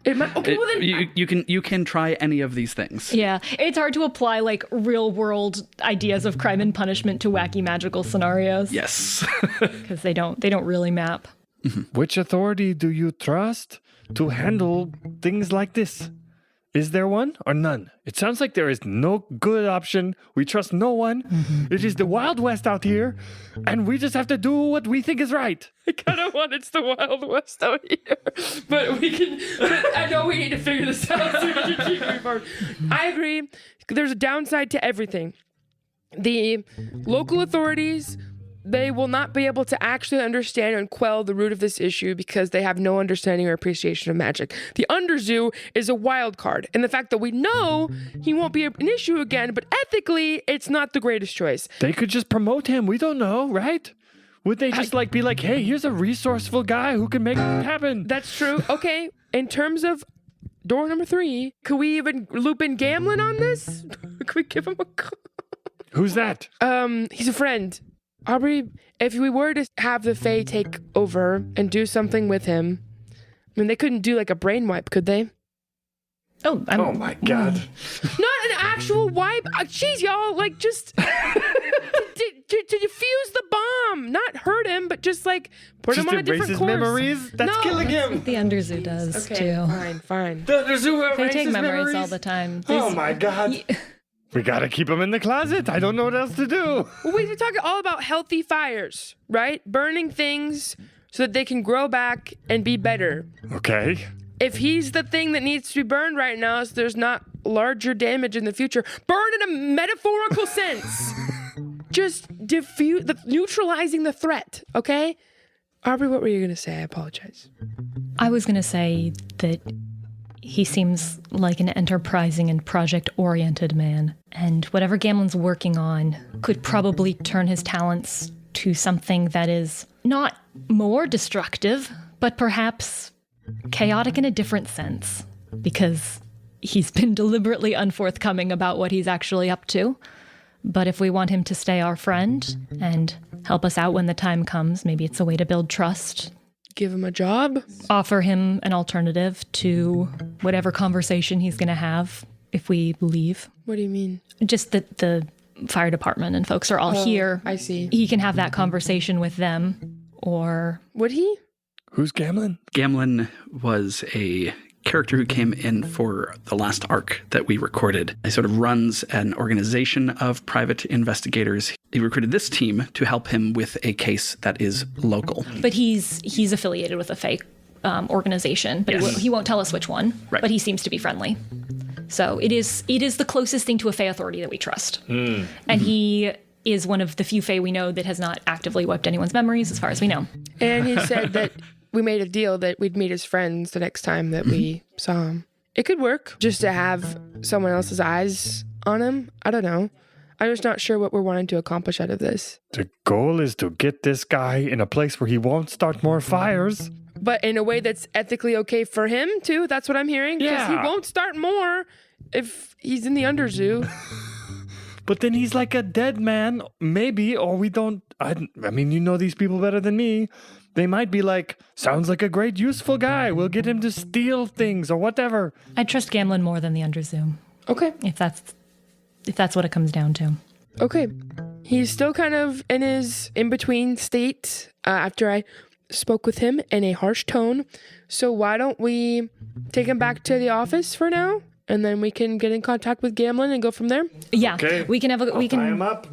Speaker 3: It might. Okay, well then
Speaker 4: You can try any of these things.
Speaker 6: Yeah, it's hard to apply like real world ideas of crime and punishment to wacky magical scenarios.
Speaker 4: Yes.
Speaker 6: Because they don't really map.
Speaker 7: Which authority do you trust to handle things like this? Is there one or none? It sounds like there is no good option. We trust no one. It is the Wild West out here, and we just have to do what we think is right.
Speaker 3: I kind of want it's the Wild West out here, but we can. But I know we need to figure this out so we can keep moving forward. I agree. There's a downside to everything. The local authorities, they will not be able to actually understand and quell the root of this issue because they have no understanding or appreciation of magic. The Underzoo is a wild card, and the fact that we know he won't be an issue again, but ethically, it's not the greatest choice.
Speaker 7: They could just promote him. We don't know, right? Would they just be like, hey, here's a resourceful guy who can make it happen?
Speaker 3: That's true. Okay, in terms of door number 3, could we even loop in Gamlin on this? Could we give him a call?
Speaker 7: Who's that?
Speaker 3: He's a friend. Aubrey, if we were to have the Fae take over and do something with him, I mean, they couldn't do like a brain wipe, could they?
Speaker 6: Oh,
Speaker 8: Oh my god.
Speaker 3: Not an actual wipe. Jeez, y'all, like just to defuse the bomb, not hurt him, but just like put him on a different course.
Speaker 7: Memories? That's
Speaker 3: No.
Speaker 7: killing him.
Speaker 6: the Underzoo does
Speaker 3: Okay,
Speaker 6: too.
Speaker 3: fine.
Speaker 6: They take memories all the time.
Speaker 8: Oh my god.
Speaker 7: We gotta keep him in the closet. I don't know what else to do.
Speaker 3: Well, we've been talking all about healthy fires, right? Burning things so that they can grow back and be better.
Speaker 7: Okay.
Speaker 3: If he's the thing that needs to be burned right now so there's not larger damage in the future, burn in a metaphorical sense. Just neutralizing the threat, okay? Aubrey, what were you going to say? I apologize.
Speaker 6: I was going to say that he seems like an enterprising and project-oriented man, and whatever Gamlin's working on could probably turn his talents to something that is not more destructive, but perhaps chaotic in a different sense, because he's been deliberately unforthcoming about what he's actually up to. But if we want him to stay our friend and help us out when the time comes, maybe it's a way to build trust.
Speaker 3: Give him a job?
Speaker 6: Offer him an alternative to whatever conversation he's going to have if we leave.
Speaker 3: What do you mean?
Speaker 6: Just that the fire department and folks are all here.
Speaker 3: I see.
Speaker 6: He can have that conversation with them, or...
Speaker 3: Would he?
Speaker 7: Who's Gamlin?
Speaker 4: Gamlin was a character who came in for the last arc that we recorded. He sort of runs an organization of private investigators. He recruited this team to help him with a case that is local.
Speaker 6: But he's affiliated with a fake organization, but
Speaker 4: Yes.
Speaker 6: he won't tell us which one.
Speaker 4: Right.
Speaker 6: But he seems to be friendly. So it is the closest thing to a Fae authority that we trust. And he is one of the few Fae we know that has not actively wiped anyone's memories, as far as we know.
Speaker 3: And he said that we made a deal that we'd meet as friends the next time that we saw him. It could work just to have someone else's eyes on him. I don't know. I'm just not sure what we're wanting to accomplish out of this.
Speaker 7: The goal is to get this guy in a place where he won't start more fires.
Speaker 3: But in a way that's ethically okay for him, too. That's what I'm hearing. Because he
Speaker 7: Yeah.
Speaker 3: won't start more if he's in the Underzoo.
Speaker 7: But then he's like a dead man, maybe, or we don't. I mean, you know these people better than me. They might be like, sounds like a great, useful guy. We'll get him to steal things or whatever.
Speaker 6: I trust Gamlin more than the Underzoo,
Speaker 3: Okay.
Speaker 6: if that's what it comes down to.
Speaker 3: Okay. He's still kind of in his in-between state after I spoke with him in a harsh tone. So why don't we take him back to the office for now? And then we can get in contact with Gamlin and go from there?
Speaker 6: Yeah,
Speaker 7: Okay.
Speaker 6: we can have a we
Speaker 8: Tie him
Speaker 6: can
Speaker 8: up.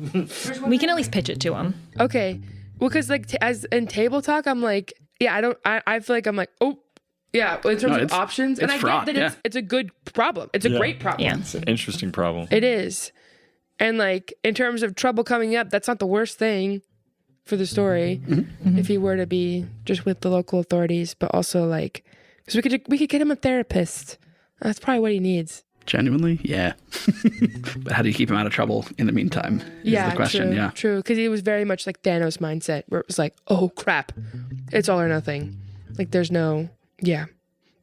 Speaker 6: we can at least pitch it to him.
Speaker 3: Okay. Well, because like as in table talk, I'm like, yeah, I feel like I'm like, oh, yeah, in terms of
Speaker 4: it's-
Speaker 3: options. And
Speaker 4: it's
Speaker 3: I
Speaker 4: fraught,
Speaker 3: get that
Speaker 4: yeah.
Speaker 3: it's a good problem. It's a great problem.
Speaker 6: Yeah.
Speaker 7: It's an interesting problem.
Speaker 3: It is. And like in terms of trouble coming up, that's not the worst thing for the story. If he were to be just with the local authorities, but also like, because we could get him a therapist. That's probably what he needs.
Speaker 4: Genuinely? Yeah. But how do you keep him out of trouble in the meantime? Is the question,
Speaker 3: true,
Speaker 4: yeah.
Speaker 3: true. Because he was very much like Thanos mindset, where it was like, oh crap, it's all or nothing. Like there's no, yeah.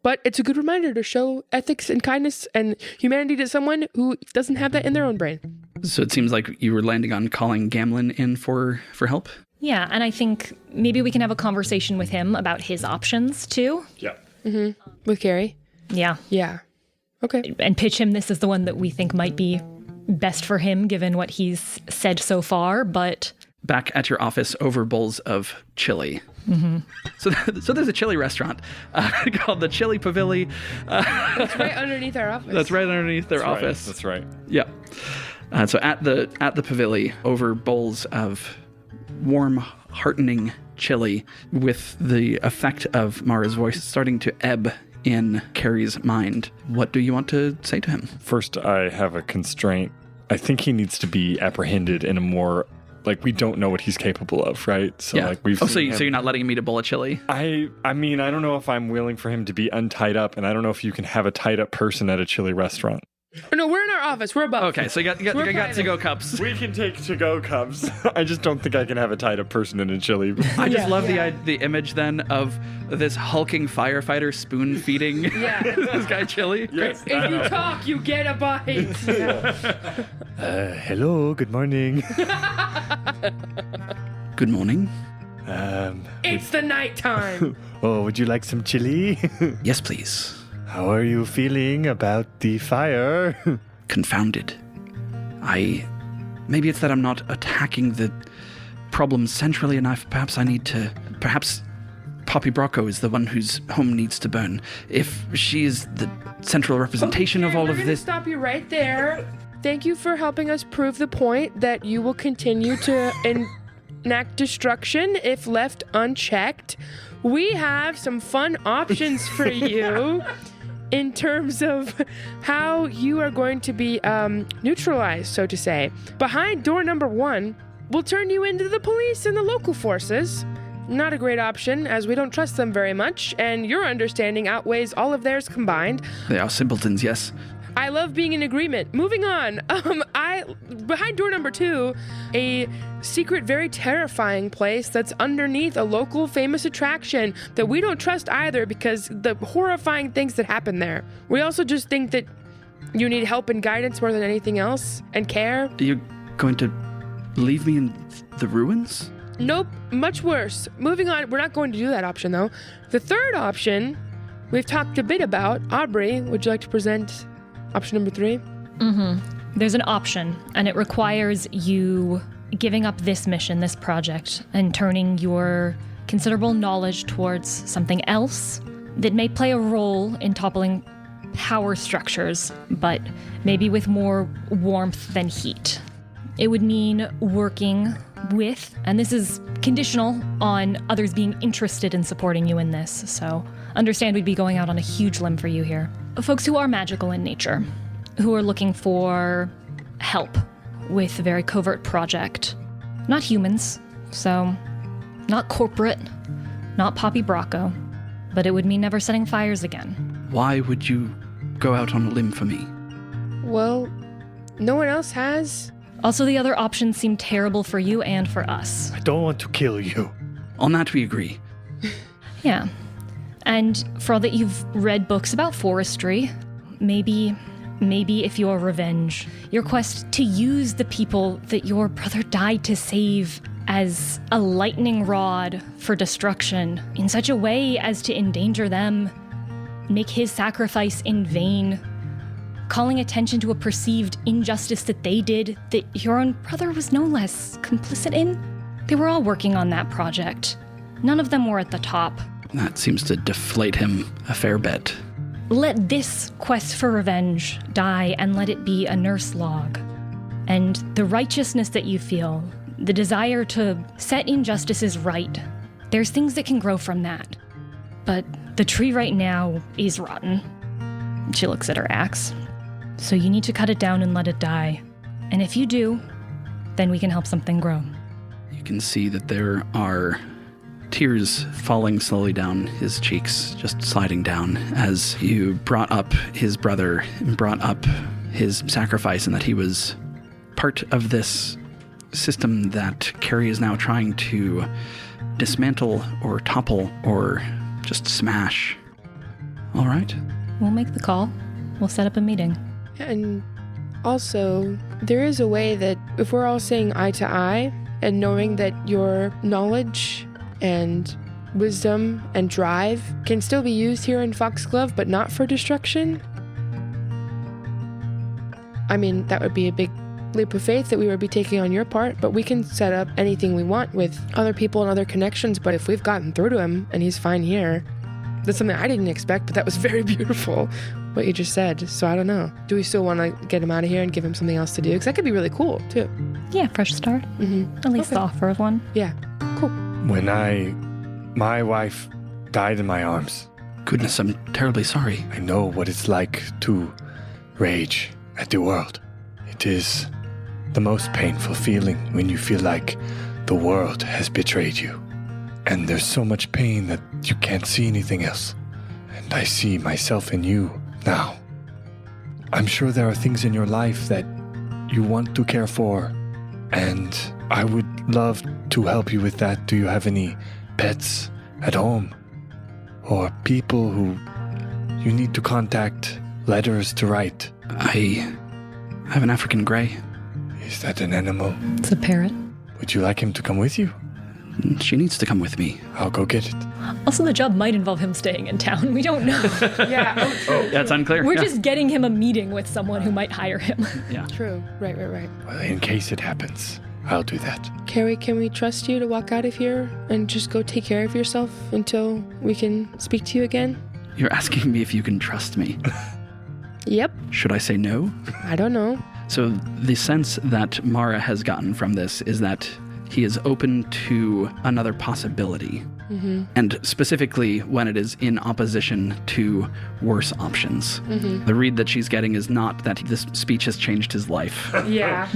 Speaker 3: But it's a good reminder to show ethics and kindness and humanity to someone who doesn't have that in their own brain.
Speaker 4: So it seems like you were landing on calling Gamlin in for help?
Speaker 6: Yeah, and I think maybe we can have a conversation with him about his options too.
Speaker 7: Yeah.
Speaker 3: With Carrie?
Speaker 6: Yeah.
Speaker 3: Yeah. Okay.
Speaker 6: And pitch him this is the one that we think might be best for him given what he's said so far, but...
Speaker 4: Back at your office over bowls of chili. Mm-hmm. So there's a chili restaurant called the Chili Pavilion.
Speaker 3: It's right underneath our office.
Speaker 4: That's right underneath their office.
Speaker 7: That's right.
Speaker 4: Yeah. So at the pavilion, over bowls of warm, heartening chili, with the effect of Mara's voice starting to ebb in Carrie's mind. What do you want to say to him?
Speaker 7: First, I have a constraint. I think he needs to be apprehended in a more... Like, we don't know what he's capable of, right? So,
Speaker 4: Yeah.
Speaker 7: like, we've
Speaker 4: so
Speaker 7: seen him.
Speaker 4: you're not letting him eat a bowl of chili?
Speaker 7: I mean, I don't know if I'm willing for him to be untied up, and I don't know if you can have a tied up person at a chili restaurant.
Speaker 3: No, we're in our office. We're above.
Speaker 4: Okay, so you got to-go cups.
Speaker 7: We can take to-go cups. I just don't think I can have a tied up person in a chili.
Speaker 4: I just love the image then of this hulking firefighter spoon feeding this guy chili.
Speaker 7: Yes.
Speaker 3: If you talk, you get a bite.
Speaker 7: Hello, good morning.
Speaker 4: Good morning.
Speaker 3: It's the nighttime.
Speaker 7: Oh, would you like some chili?
Speaker 4: Yes, please.
Speaker 7: How are you feeling about the fire?
Speaker 4: Confounded. Maybe it's that I'm not attacking the problem centrally enough. Perhaps Poppy Brocco is the one whose home needs to burn. If she is the central representation of all of this...
Speaker 3: Stop you right there. Thank you for helping us prove the point that you will continue to enact destruction if left unchecked. We have some fun options for you. In terms of how you are going to be neutralized, so to say. Behind door number 1, we'll turn you into the police and the local forces. Not a great option, as we don't trust them very much, and your understanding outweighs all of theirs combined.
Speaker 4: They are simpletons, yes.
Speaker 3: I love being in agreement. Moving on. Behind door number 2, a secret, very terrifying place that's underneath a local famous attraction that we don't trust either because the horrifying things that happen there. We also just think that you need help and guidance more than anything else, and care.
Speaker 4: Are you going to leave me in the ruins?
Speaker 3: Nope, much worse. Moving on. We're not going to do that option, though. The third option we've talked a bit about. Aubrey, would you like to present option number 3?
Speaker 6: There's an option, and it requires you giving up this mission, this project, and turning your considerable knowledge towards something else that may play a role in toppling power structures, but maybe with more warmth than heat. It would mean working with, and this is conditional on others being interested in supporting you in this, so understand we'd be going out on a huge limb for you here. Folks who are magical in nature, who are looking for help with a very covert project. Not humans, so not corporate, not Poppy Brocco, but it would mean never setting fires again.
Speaker 4: Why would you go out on a limb for me?
Speaker 3: Well, no one else has.
Speaker 6: Also, the other options seem terrible for you and for us.
Speaker 7: I don't want to kill you.
Speaker 4: On that we agree.
Speaker 6: Yeah. And for all that you've read books about forestry, maybe if your revenge, your quest to use the people that your brother died to save as a lightning rod for destruction in such a way as to endanger them, make his sacrifice in vain, calling attention to a perceived injustice that they did that your own brother was no less complicit in. They were all working on that project. None of them were at the top.
Speaker 4: That seems to deflate him a fair bit.
Speaker 6: Let this quest for revenge die and let it be a nurse log. And the righteousness that you feel, the desire to set injustices right, there's things that can grow from that. But the tree right now is rotten. She looks at her axe. So you need to cut it down and let it die. And if you do, then we can help something grow.
Speaker 4: You can see that there are tears falling slowly down his cheeks, just sliding down as you brought up his brother, brought up his sacrifice, and that he was part of this system that Carrie is now trying to dismantle or topple or just smash. All right.
Speaker 6: We'll make the call. We'll set up a meeting.
Speaker 3: And also, there is a way that if we're all saying eye to eye and knowing that your knowledge and wisdom and drive can still be used here in Foxglove, but not for destruction. I mean, that would be a big leap of faith that we would be taking on your part, but we can set up anything we want with other people and other connections. But if we've gotten through to him and he's fine here, that's something I didn't expect, but that was very beautiful, what you just said. So I don't know. Do we still want to get him out of here and give him something else to do? Because that could be really cool, too.
Speaker 6: Yeah, fresh start.
Speaker 3: Mm-hmm.
Speaker 6: At least the offer of one.
Speaker 3: Yeah, cool.
Speaker 7: When my wife died in my arms,
Speaker 4: Goodness, I'm terribly sorry.
Speaker 7: I know what it's like to rage at the world. It is the most painful feeling when you feel like the world has betrayed you. And there's so much pain that you can't see anything else. And I see myself in you now. I'm sure there are things in your life that you want to care for, and I would love to help you with that. Do you have any pets at home? Or people who you need to contact, letters to write?
Speaker 4: I have an African grey.
Speaker 7: Is that an animal?
Speaker 6: It's a parrot.
Speaker 7: Would you like him to come with you?
Speaker 4: She needs to come with me.
Speaker 7: I'll go get it.
Speaker 6: Also, the job might involve him staying in town. We don't know.
Speaker 3: Yeah,
Speaker 4: Yeah, it's unclear.
Speaker 6: We're
Speaker 4: Yeah.
Speaker 6: just getting him a meeting with someone who might hire him.
Speaker 3: true. Right.
Speaker 7: Well, in case it happens, I'll do that.
Speaker 3: Carrie, can we trust you to walk out of here and just go take care of yourself until we can speak to you again?
Speaker 4: You're asking me if you can trust me.
Speaker 3: Yep.
Speaker 4: Should I say no?
Speaker 3: I don't know.
Speaker 4: So the sense that Mara has gotten from this is that he is open to another possibility. Mm-hmm. And specifically when it is in opposition to worse options. Mm-hmm. The read that she's getting is not that this speech has changed his life.
Speaker 3: Yeah.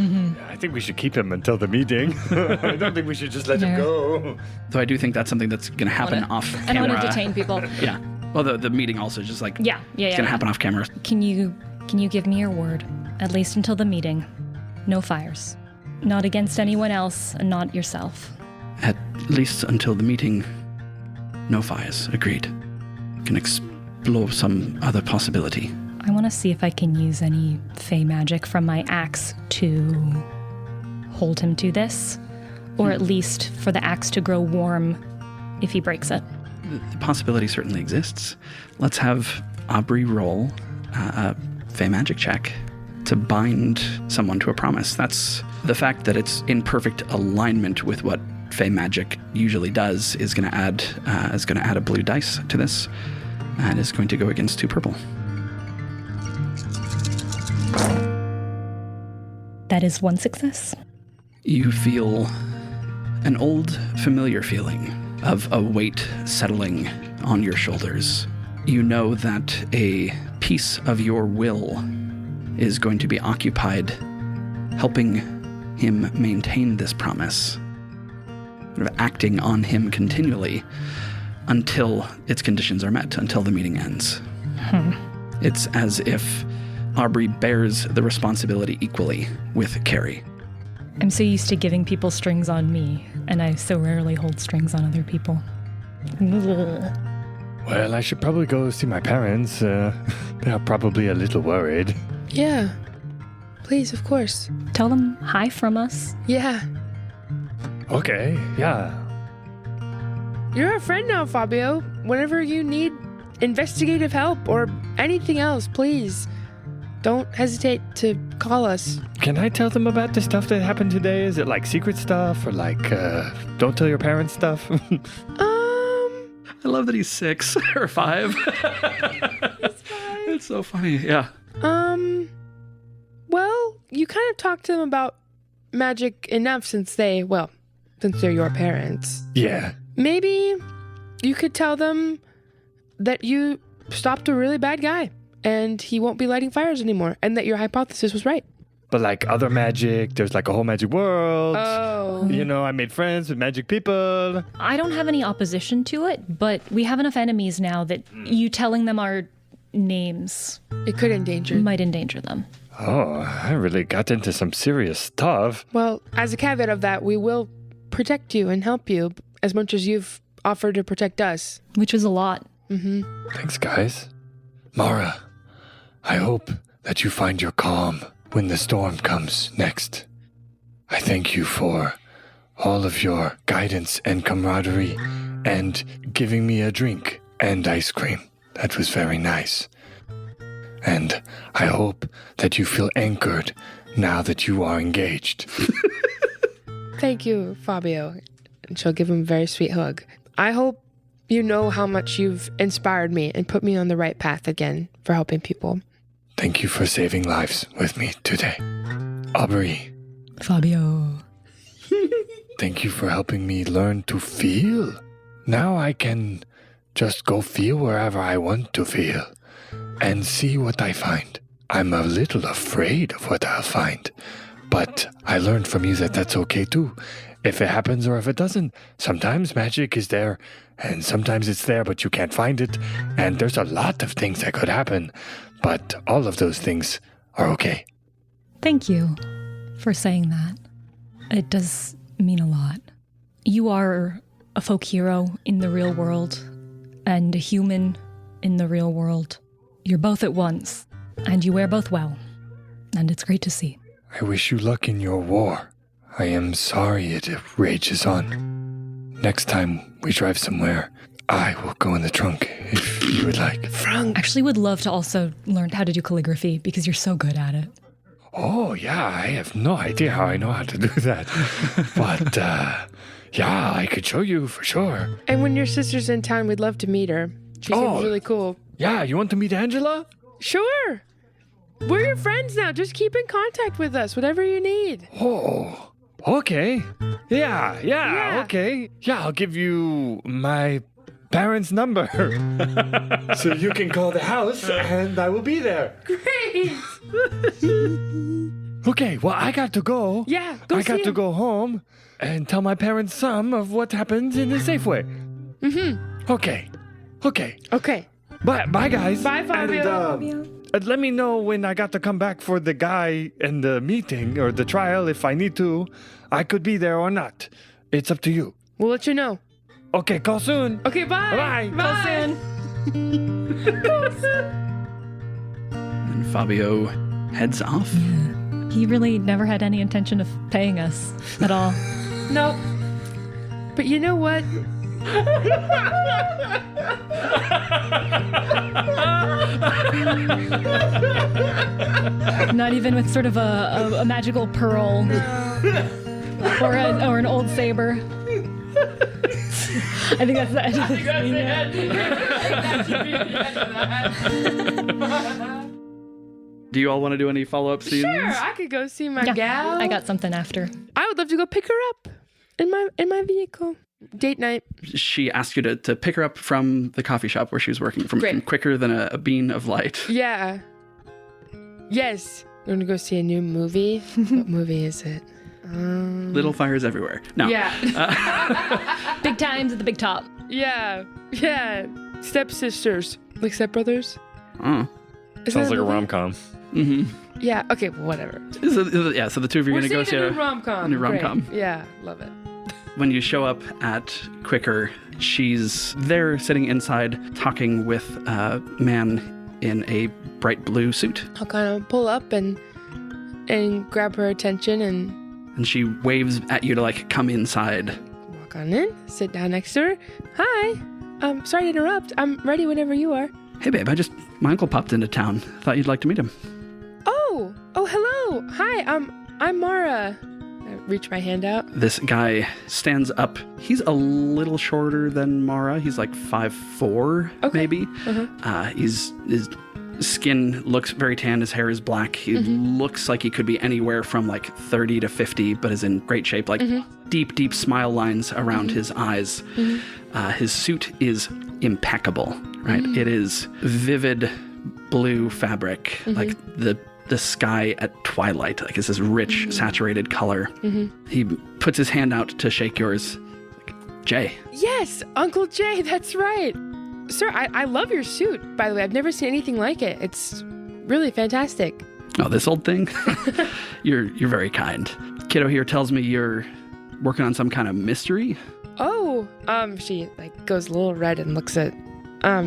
Speaker 7: I think we should keep him until the meeting. I don't think we should just let him go.
Speaker 4: Though I do think that's something that's going to happen off camera.
Speaker 6: I don't want to detain people.
Speaker 4: Yeah. Well, the meeting also just like...
Speaker 6: Yeah.
Speaker 4: It's going to happen off camera.
Speaker 6: Can you give me your word, at least until the meeting? No fires. Not against anyone else, and not yourself.
Speaker 4: At least until the meeting, no fires. Agreed. Can explore some other possibility.
Speaker 6: I want to see if I can use any fey magic from my axe to hold him to this, or at least for the axe to grow warm if he breaks it.
Speaker 4: The possibility certainly exists. Let's have Aubrey roll a fey magic check to bind someone to a promise. That's the fact that it's in perfect alignment with what fey magic usually does is going to add a blue dice to this, and is going to go against 2 purple.
Speaker 6: That is 1 success.
Speaker 4: You feel an old familiar feeling of a weight settling on your shoulders. You know that a piece of your will is going to be occupied helping him maintain this promise, sort of acting on him continually until its conditions are met, until the meeting ends. It's as if Aubrey bears the responsibility equally with Carrie.
Speaker 6: I'm so used to giving people strings on me, and I so rarely hold strings on other people.
Speaker 7: Well, I should probably go see my parents. They're probably a little worried.
Speaker 3: Yeah. Please, of course.
Speaker 6: Tell them hi from us.
Speaker 3: Yeah.
Speaker 7: Okay, yeah.
Speaker 3: You're our friend now, Fabio. Whenever you need investigative help or anything else, please don't hesitate to call us.
Speaker 7: Can I tell them about the stuff that happened today? Is it like secret stuff or like don't tell your parents stuff?
Speaker 4: I love that he's 6 or 5. It's so funny. Yeah.
Speaker 3: Well, you kind of talked to them about magic enough since they're your parents.
Speaker 7: Yeah.
Speaker 3: Maybe you could tell them that you stopped a really bad guy and he won't be lighting fires anymore, and that your hypothesis was right.
Speaker 7: But like other magic, there's like a whole magic world.
Speaker 3: Oh.
Speaker 7: You know, I made friends with magic people.
Speaker 6: I don't have any opposition to it, but we have enough enemies now that you telling them our names
Speaker 3: It could endanger.
Speaker 6: might endanger them.
Speaker 7: Oh, I really got into some serious stuff.
Speaker 3: Well, as a caveat of that, we will protect you and help you as much as you've offered to protect us.
Speaker 6: Which is a lot.
Speaker 3: Mm-hmm.
Speaker 7: Thanks, guys. Mara, I hope that you find your calm when the storm comes next. I thank you for all of your guidance and camaraderie and giving me a drink and ice cream. That was very nice. And I hope that you feel anchored now that you are engaged.
Speaker 3: Thank you, Fabio. And she'll give him a very sweet hug. I hope you know how much you've inspired me and put me on the right path again for helping people.
Speaker 7: Thank you for saving lives with me today. Aubrey,
Speaker 6: Fabio.
Speaker 7: thank you for helping me learn to feel. Now I can just go feel wherever I want to feel and see what I find. I'm a little afraid of what I'll find, but I learned from you that that's okay too. If it happens or if it doesn't, sometimes magic is there and sometimes it's there but you can't find it, and there's a lot of things that could happen, but all of those things are okay.
Speaker 6: Thank you for saying that. It does mean a lot. You are a folk hero in the real world and a human in the real world. You're both at once, and you wear both well, and it's great to see.
Speaker 7: I wish you luck in your war. I am sorry it rages on. Next time we drive somewhere, I will go in the trunk if you would like.
Speaker 6: Actually would love to also learn how to do calligraphy because you're so good at it.
Speaker 7: Oh, yeah, I have no idea how I know how to do that. But, yeah, I could show you for sure.
Speaker 3: And when your sister's in town, we'd love to meet her. She seems really cool.
Speaker 7: Yeah, you want to meet Angela?
Speaker 3: Sure. We're your friends now. Just keep in contact with us, whatever you need.
Speaker 7: Oh, okay. Yeah, okay. Yeah, I'll give you my parents' number. So you can call the house and I will be there.
Speaker 3: Great.
Speaker 7: Okay, well, I got to go.
Speaker 3: Yeah,
Speaker 7: I got to go home and tell my parents some of what happens in the Safeway. Mm-hmm. Okay.
Speaker 3: Okay.
Speaker 7: Bye, guys.
Speaker 3: Bye, Fabio.
Speaker 7: And, let me know when I got to come back for the guy and the meeting or the trial if I need to. I could be there or not. It's up to you.
Speaker 3: We'll let you know.
Speaker 7: Okay, call soon.
Speaker 3: Okay, bye.
Speaker 7: Bye.
Speaker 3: Bye.
Speaker 4: And Fabio heads off.
Speaker 6: He really never had any intention of paying us at all.
Speaker 3: Nope. But you know what?
Speaker 6: Not even with sort of a magical pearl or an old saber. I think that's the end of the scene.
Speaker 4: Do you all want to do any follow-up scenes?
Speaker 3: Sure, I could go see my gal.
Speaker 6: I got something after.
Speaker 3: I would love to go pick her up in my vehicle. Date night.
Speaker 4: She asked you to pick her up from the coffee shop where she was working, from quicker than a beam of light.
Speaker 3: Yeah. Yes. You want to go see a new movie? What movie is it?
Speaker 4: Little fires everywhere. No.
Speaker 3: Yeah.
Speaker 6: Big times at the big top.
Speaker 3: Yeah. Stepsisters. Like stepbrothers?
Speaker 4: Oh.
Speaker 7: Sounds like a rom-com.
Speaker 4: Mm-hmm.
Speaker 3: Yeah. Okay, well, whatever.
Speaker 4: So the two of you are going to go see
Speaker 3: a new rom-com.
Speaker 4: A new rom-com.
Speaker 3: Great. Yeah, love it.
Speaker 4: When you show up at Quicker, she's there sitting inside talking with a man in a bright blue suit.
Speaker 3: I'll kind of pull up and grab her attention
Speaker 4: and she waves at you to like come inside.
Speaker 3: Walk on in, sit down next to her. Hi. Sorry to interrupt. I'm ready whenever you are.
Speaker 4: Hey babe, my uncle popped into town. Thought you'd like to meet him.
Speaker 3: Oh, hello. Hi, I'm Mara. I reach my hand out.
Speaker 4: This guy stands up. He's a little shorter than Mara. He's like 5'4", maybe. Uh-huh. His skin looks very tan. His hair is black. He looks like he could be anywhere from like 30 to 50, but is in great shape. Like deep smile lines around his eyes. His suit is impeccable, right? It is vivid blue fabric, like the sky at twilight. Like it's this rich, saturated color. He puts his hand out to shake yours. Like, Jay.
Speaker 3: Yes, Uncle Jay, that's right. Sir, I love your suit, by the way. I've never seen anything like it. It's really fantastic.
Speaker 4: Oh, this old thing? You're very kind. Kiddo here tells me you're working on some kind of mystery.
Speaker 3: Oh, she like goes a little red and looks at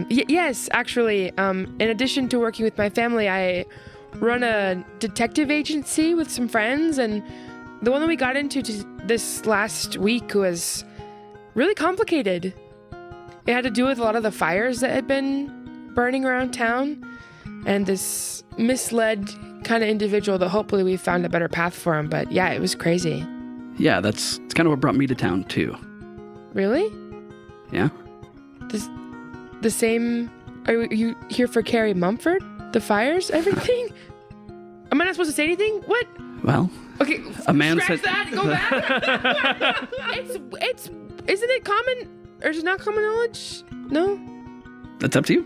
Speaker 3: Yes, actually, in addition to working with my family, I run a detective agency with some friends, and the one that we got into this last week was really complicated. It had to do with a lot of the fires that had been burning around town, and this misled kind of individual that hopefully we found a better path for him, but yeah, it was crazy.
Speaker 4: Yeah, it's kind of what brought me to town, too.
Speaker 3: Really?
Speaker 4: Yeah?
Speaker 3: The same... Are you here for Carrie Mumford? The fires? Everything? Am I not supposed to say anything? What?
Speaker 4: Well...
Speaker 3: Okay,
Speaker 4: a man
Speaker 3: scratch
Speaker 4: said...
Speaker 3: that, go back. Isn't it common, or is it not common knowledge? No?
Speaker 4: That's up to you.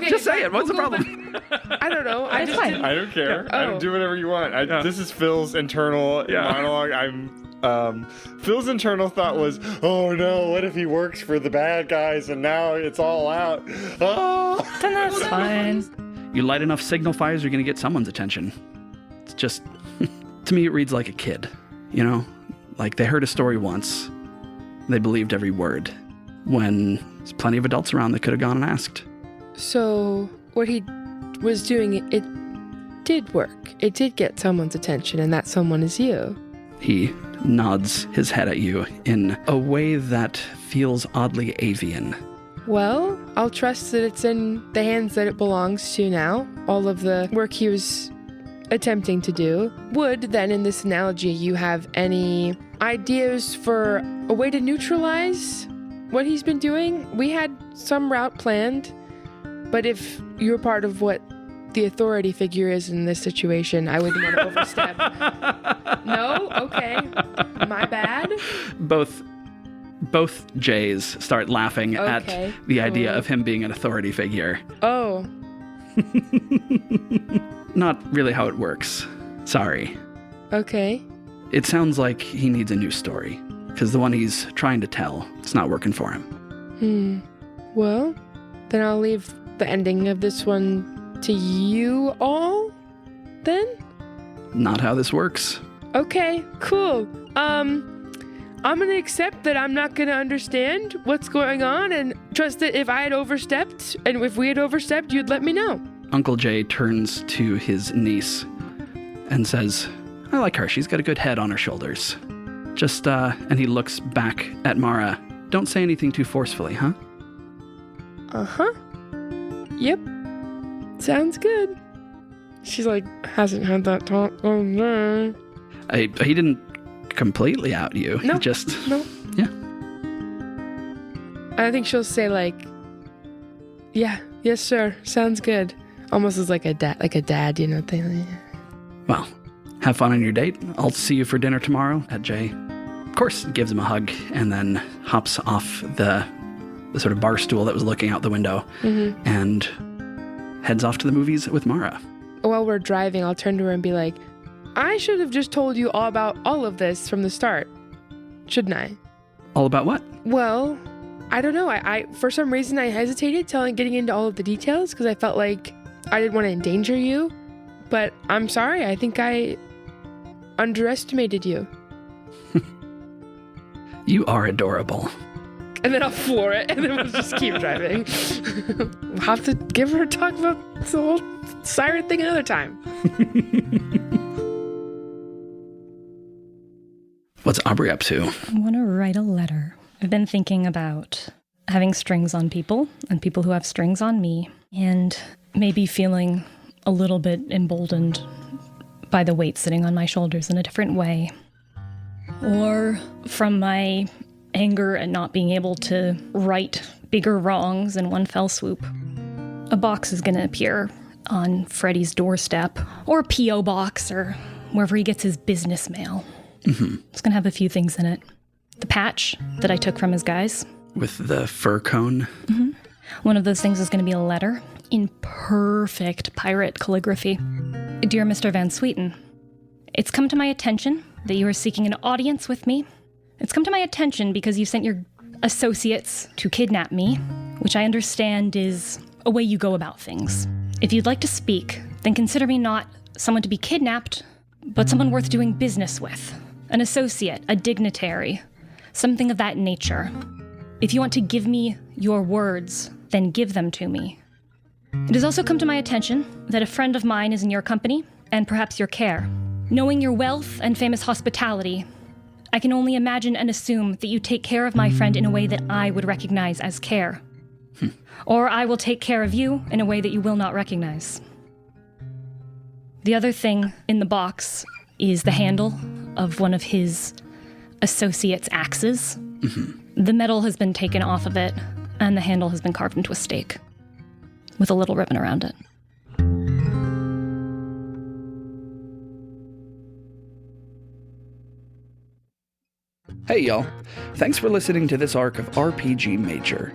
Speaker 4: Just say it. What's the problem?
Speaker 3: I don't know. I just didn't...
Speaker 7: I don't care.
Speaker 3: Oh.
Speaker 7: I don't do whatever you want. This is Phil's internal monologue. Phil's internal thought was, oh no, what if he works for the bad guys and now it's all out? Oh.
Speaker 6: Then that's fine.
Speaker 4: You light enough signal fires, you're going to get someone's attention. It's just, to me, it reads like a kid, you know? Like they heard a story once, they believed every word, when there's plenty of adults around that could have gone and asked.
Speaker 3: So, what he was doing, it did work. It did get someone's attention, and that someone is you.
Speaker 4: He nods his head at you in a way that feels oddly avian.
Speaker 3: Well, I'll trust that it's in the hands that it belongs to now. All of the work he was attempting to do. Would, then, in this analogy, you have any ideas for a way to neutralize what he's been doing? We had some route planned, but if you're part of what the authority figure is in this situation, I wouldn't want to overstep. No? Okay. My bad.
Speaker 4: Both Jays start laughing at the idea of him being an authority figure.
Speaker 3: Oh.
Speaker 4: Not really how it works. Sorry.
Speaker 3: Okay.
Speaker 4: It sounds like he needs a new story, because the one he's trying to tell, it's not working for him.
Speaker 3: Well, then I'll leave the ending of this one to you all, then?
Speaker 4: Not how this works.
Speaker 3: Okay, cool. I'm gonna accept that I'm not gonna understand what's going on and trust that if I had overstepped and if we had overstepped, you'd let me know.
Speaker 4: Uncle Jay turns to his niece and says, I like her. She's got a good head on her shoulders. Just, and he looks back at Mara. Don't say anything too forcefully, huh?
Speaker 3: Uh-huh. Yep. Sounds good. She's like, hasn't had that talk. Oh, no.
Speaker 4: He didn't completely out you.
Speaker 3: No.
Speaker 4: He just...
Speaker 3: No.
Speaker 4: Yeah.
Speaker 3: I think she'll say like, yeah, yes, sir. Sounds good. Almost as like a dad, you know, thing.
Speaker 4: Well, have fun on your date. I'll see you for dinner tomorrow at Jay. Of course, gives him a hug and then hops off the sort of bar stool that was looking out the window and heads off to the movies with Mara.
Speaker 3: While we're driving, I'll turn to her and be like, I should have just told you all about all of this from the start, shouldn't I?
Speaker 4: All about what?
Speaker 3: Well, I don't know. I for some reason, I hesitated getting into all of the details because I felt like I didn't want to endanger you. But I'm sorry. I think I underestimated you.
Speaker 4: You are adorable.
Speaker 3: And then I'll floor it, and then we'll just keep driving. We'll have to give her a talk about the whole siren thing another time.
Speaker 4: What's Aubrey up to?
Speaker 6: I want to write a letter. I've been thinking about having strings on people and people who have strings on me, and maybe feeling a little bit emboldened by the weight sitting on my shoulders in a different way. Or from my anger at not being able to right bigger wrongs in one fell swoop. A box is going to appear on Freddie's doorstep, or a P.O. box, or wherever he gets his business mail. It's going to have a few things in it. The patch that I took from his guys.
Speaker 4: With the fur cone?
Speaker 6: One of those things is going to be a letter in perfect pirate calligraphy. Dear Mr. Van Sweeten, it's come to my attention that you are seeking an audience with me. It's come to my attention because you sent your associates to kidnap me, which I understand is a way you go about things. If you'd like to speak, then consider me not someone to be kidnapped, but someone worth doing business with. An associate, a dignitary, something of that nature. If you want to give me your words, then give them to me. It has also come to my attention that a friend of mine is in your company, and perhaps your care. Knowing your wealth and famous hospitality, I can only imagine and assume that you take care of my friend in a way that I would recognize as care. Or I will take care of you in a way that you will not recognize. The other thing in the box is the handle of one of his associates' axes. The metal has been taken off of it, and the handle has been carved into a stake with a little ribbon around it.
Speaker 5: Hey y'all, thanks for listening to this arc of RPG Major.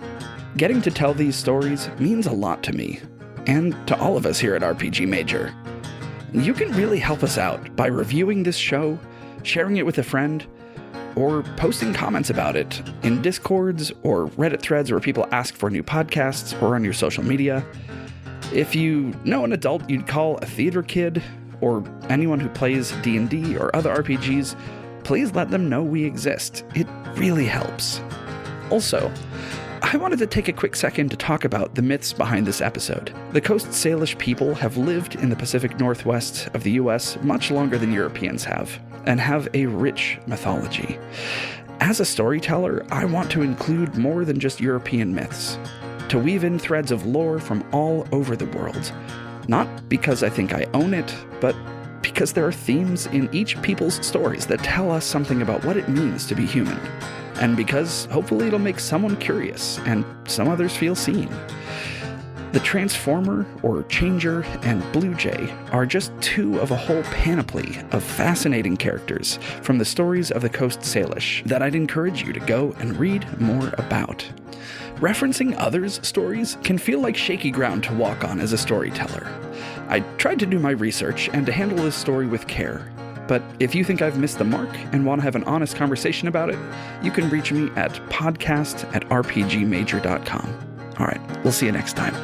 Speaker 5: Getting to tell these stories means a lot to me, and to all of us here at RPG Major. You can really help us out by reviewing this show, sharing it with a friend, or posting comments about it in Discords or Reddit threads where people ask for new podcasts or on your social media. If you know an adult you'd call a theater kid, or anyone who plays D&D or other RPGs, please let them know we exist. It really helps. Also, I wanted to take a quick second to talk about the myths behind this episode. The Coast Salish people have lived in the Pacific Northwest of the US much longer than Europeans have, and have a rich mythology. As a storyteller, I want to include more than just European myths, to weave in threads of lore from all over the world. Not because I think I own it, but because there are themes in each people's stories that tell us something about what it means to be human. And because hopefully it'll make someone curious and some others feel seen. The Transformer, or Changer, and Blue Jay are just two of a whole panoply of fascinating characters from the stories of the Coast Salish that I'd encourage you to go and read more about. Referencing others' stories can feel like shaky ground to walk on as a storyteller. I tried to do my research and to handle this story with care. But if you think I've missed the mark and want to have an honest conversation about it, you can reach me at podcast@rpgmajor.com. All right, we'll see you next time.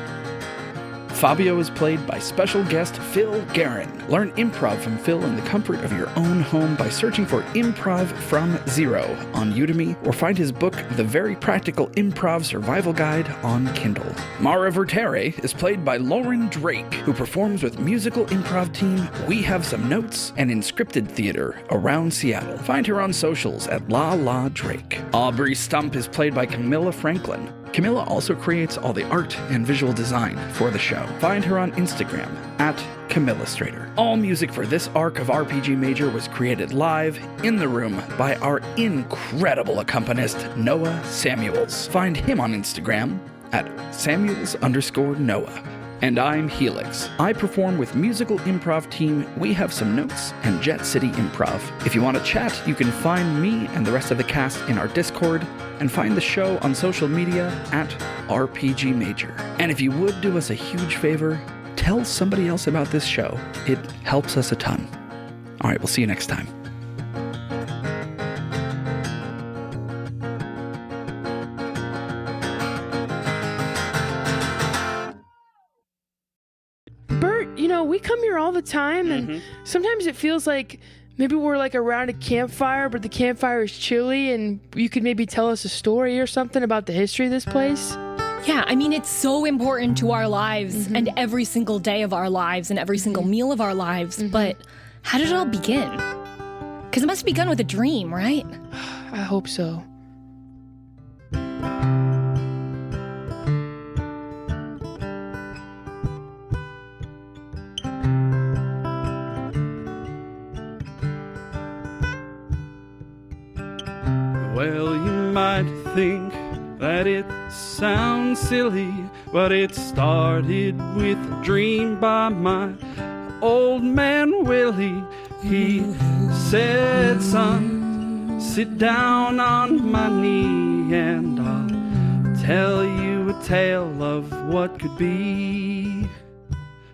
Speaker 5: Fabio is played by special guest Phil Geurin. Learn improv from Phil in the comfort of your own home by searching for Improv from Zero on Udemy, or find his book, The Very Practical Improv Survival Guide, on Kindle. Mara Vertere is played by Lauren Drake, who performs with musical improv team We Have Some Notes and in scripted theater around Seattle. Find her on socials at La Drake. Aubrey Stump is played by Camilla Franklin. Camilla also creates all the art and visual design for the show. Find her on Instagram at Camillastrator. All music for this arc of RPG Major was created live in the room by our incredible accompanist, Noah Samuels. Find him on Instagram at Samuels_Noah. And I'm Helix. I perform with musical improv team We Have Some Notes and Jet City Improv. If you want to chat, you can find me and the rest of the cast in our Discord, and find the show on social media at RPG Major. And if you would do us a huge favor, tell somebody else about this show. It helps us a ton. All right, we'll see you next time.
Speaker 3: Bert, we come here all the time, and sometimes it feels like maybe we're like around a campfire, but the campfire is chilly, and you could maybe tell us a story or something about the history of this place.
Speaker 6: Yeah, I mean, it's so important to our lives and every single day of our lives and every single meal of our lives. But how did it all begin? Because it must have begun with a dream, right?
Speaker 3: I hope so.
Speaker 10: Well, you might think that it sounds silly, but it started with a dream by my old man Willie. He said, son, sit down on my knee and I'll tell you a tale of what could be.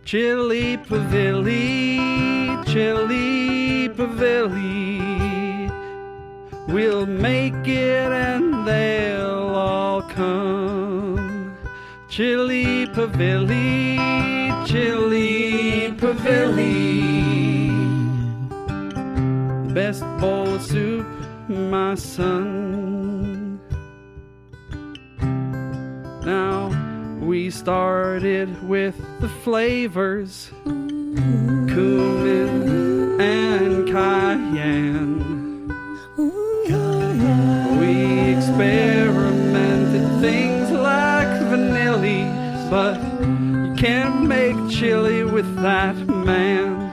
Speaker 10: Chili Pavilli, Chili Pavilli, we'll make it and they'll all come. Chili Pavilli, Chili Pavilli, the best bowl of soup, my son. Now, We started with the flavors, cumin and cayenne. We experimented things like vanilla, but you can't make chili with that, man.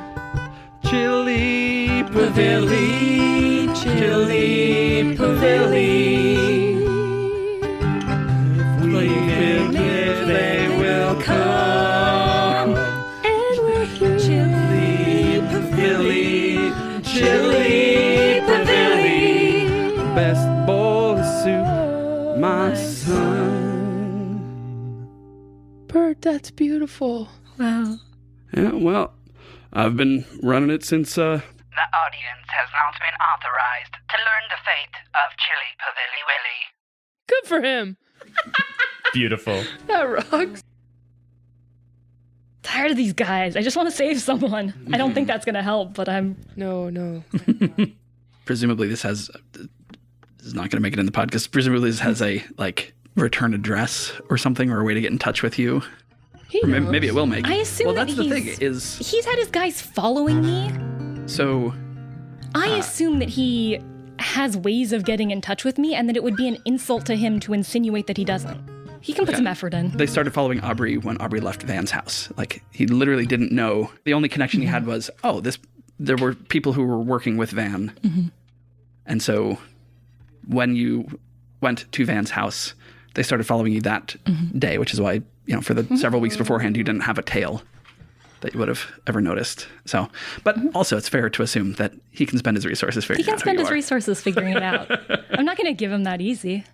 Speaker 10: Chili pavilli, chili pavilli. If we pick it, they will come.
Speaker 6: And we're here.
Speaker 10: Chili pavilli, chili pavilli. Best bowl of soup, my son.
Speaker 3: Bert, that's beautiful.
Speaker 6: Wow.
Speaker 5: Yeah, well, I've been running it since,
Speaker 11: The audience has not been authorized to learn the fate of Chili Pavilli Willy.
Speaker 3: Good for him.
Speaker 2: Beautiful.
Speaker 3: That rocks.
Speaker 6: Tired of these guys. I just want to save someone. I don't think that's going to help, but I'm...
Speaker 3: No.
Speaker 4: Presumably this is not going to make it in the podcast. Presumably this has a, like, return address or something, or a way to get in touch with you.
Speaker 3: He
Speaker 4: Or
Speaker 3: knows.
Speaker 4: maybe it will make.
Speaker 6: I assume
Speaker 4: well,
Speaker 6: that
Speaker 4: that's the thing is,
Speaker 6: he's had his guys following me.
Speaker 4: so
Speaker 6: I assume that he has ways of getting in touch with me and that it would be an insult to him to insinuate that he doesn't. He can put some effort in.
Speaker 4: they started following Aubrey when Aubrey left Van's house. Like, he literally didn't know. The only connection he had was, there were people who were working with Van. And so when you went to Van's house, they started following you that day, which is why, for the several weeks beforehand, you didn't have a tail that you would have ever noticed. So, but also it's fair to assume that he can spend his resources figuring out
Speaker 6: He can spend
Speaker 4: who you
Speaker 6: his
Speaker 4: are.
Speaker 6: resources figuring it out. I'm not going to give him that easy.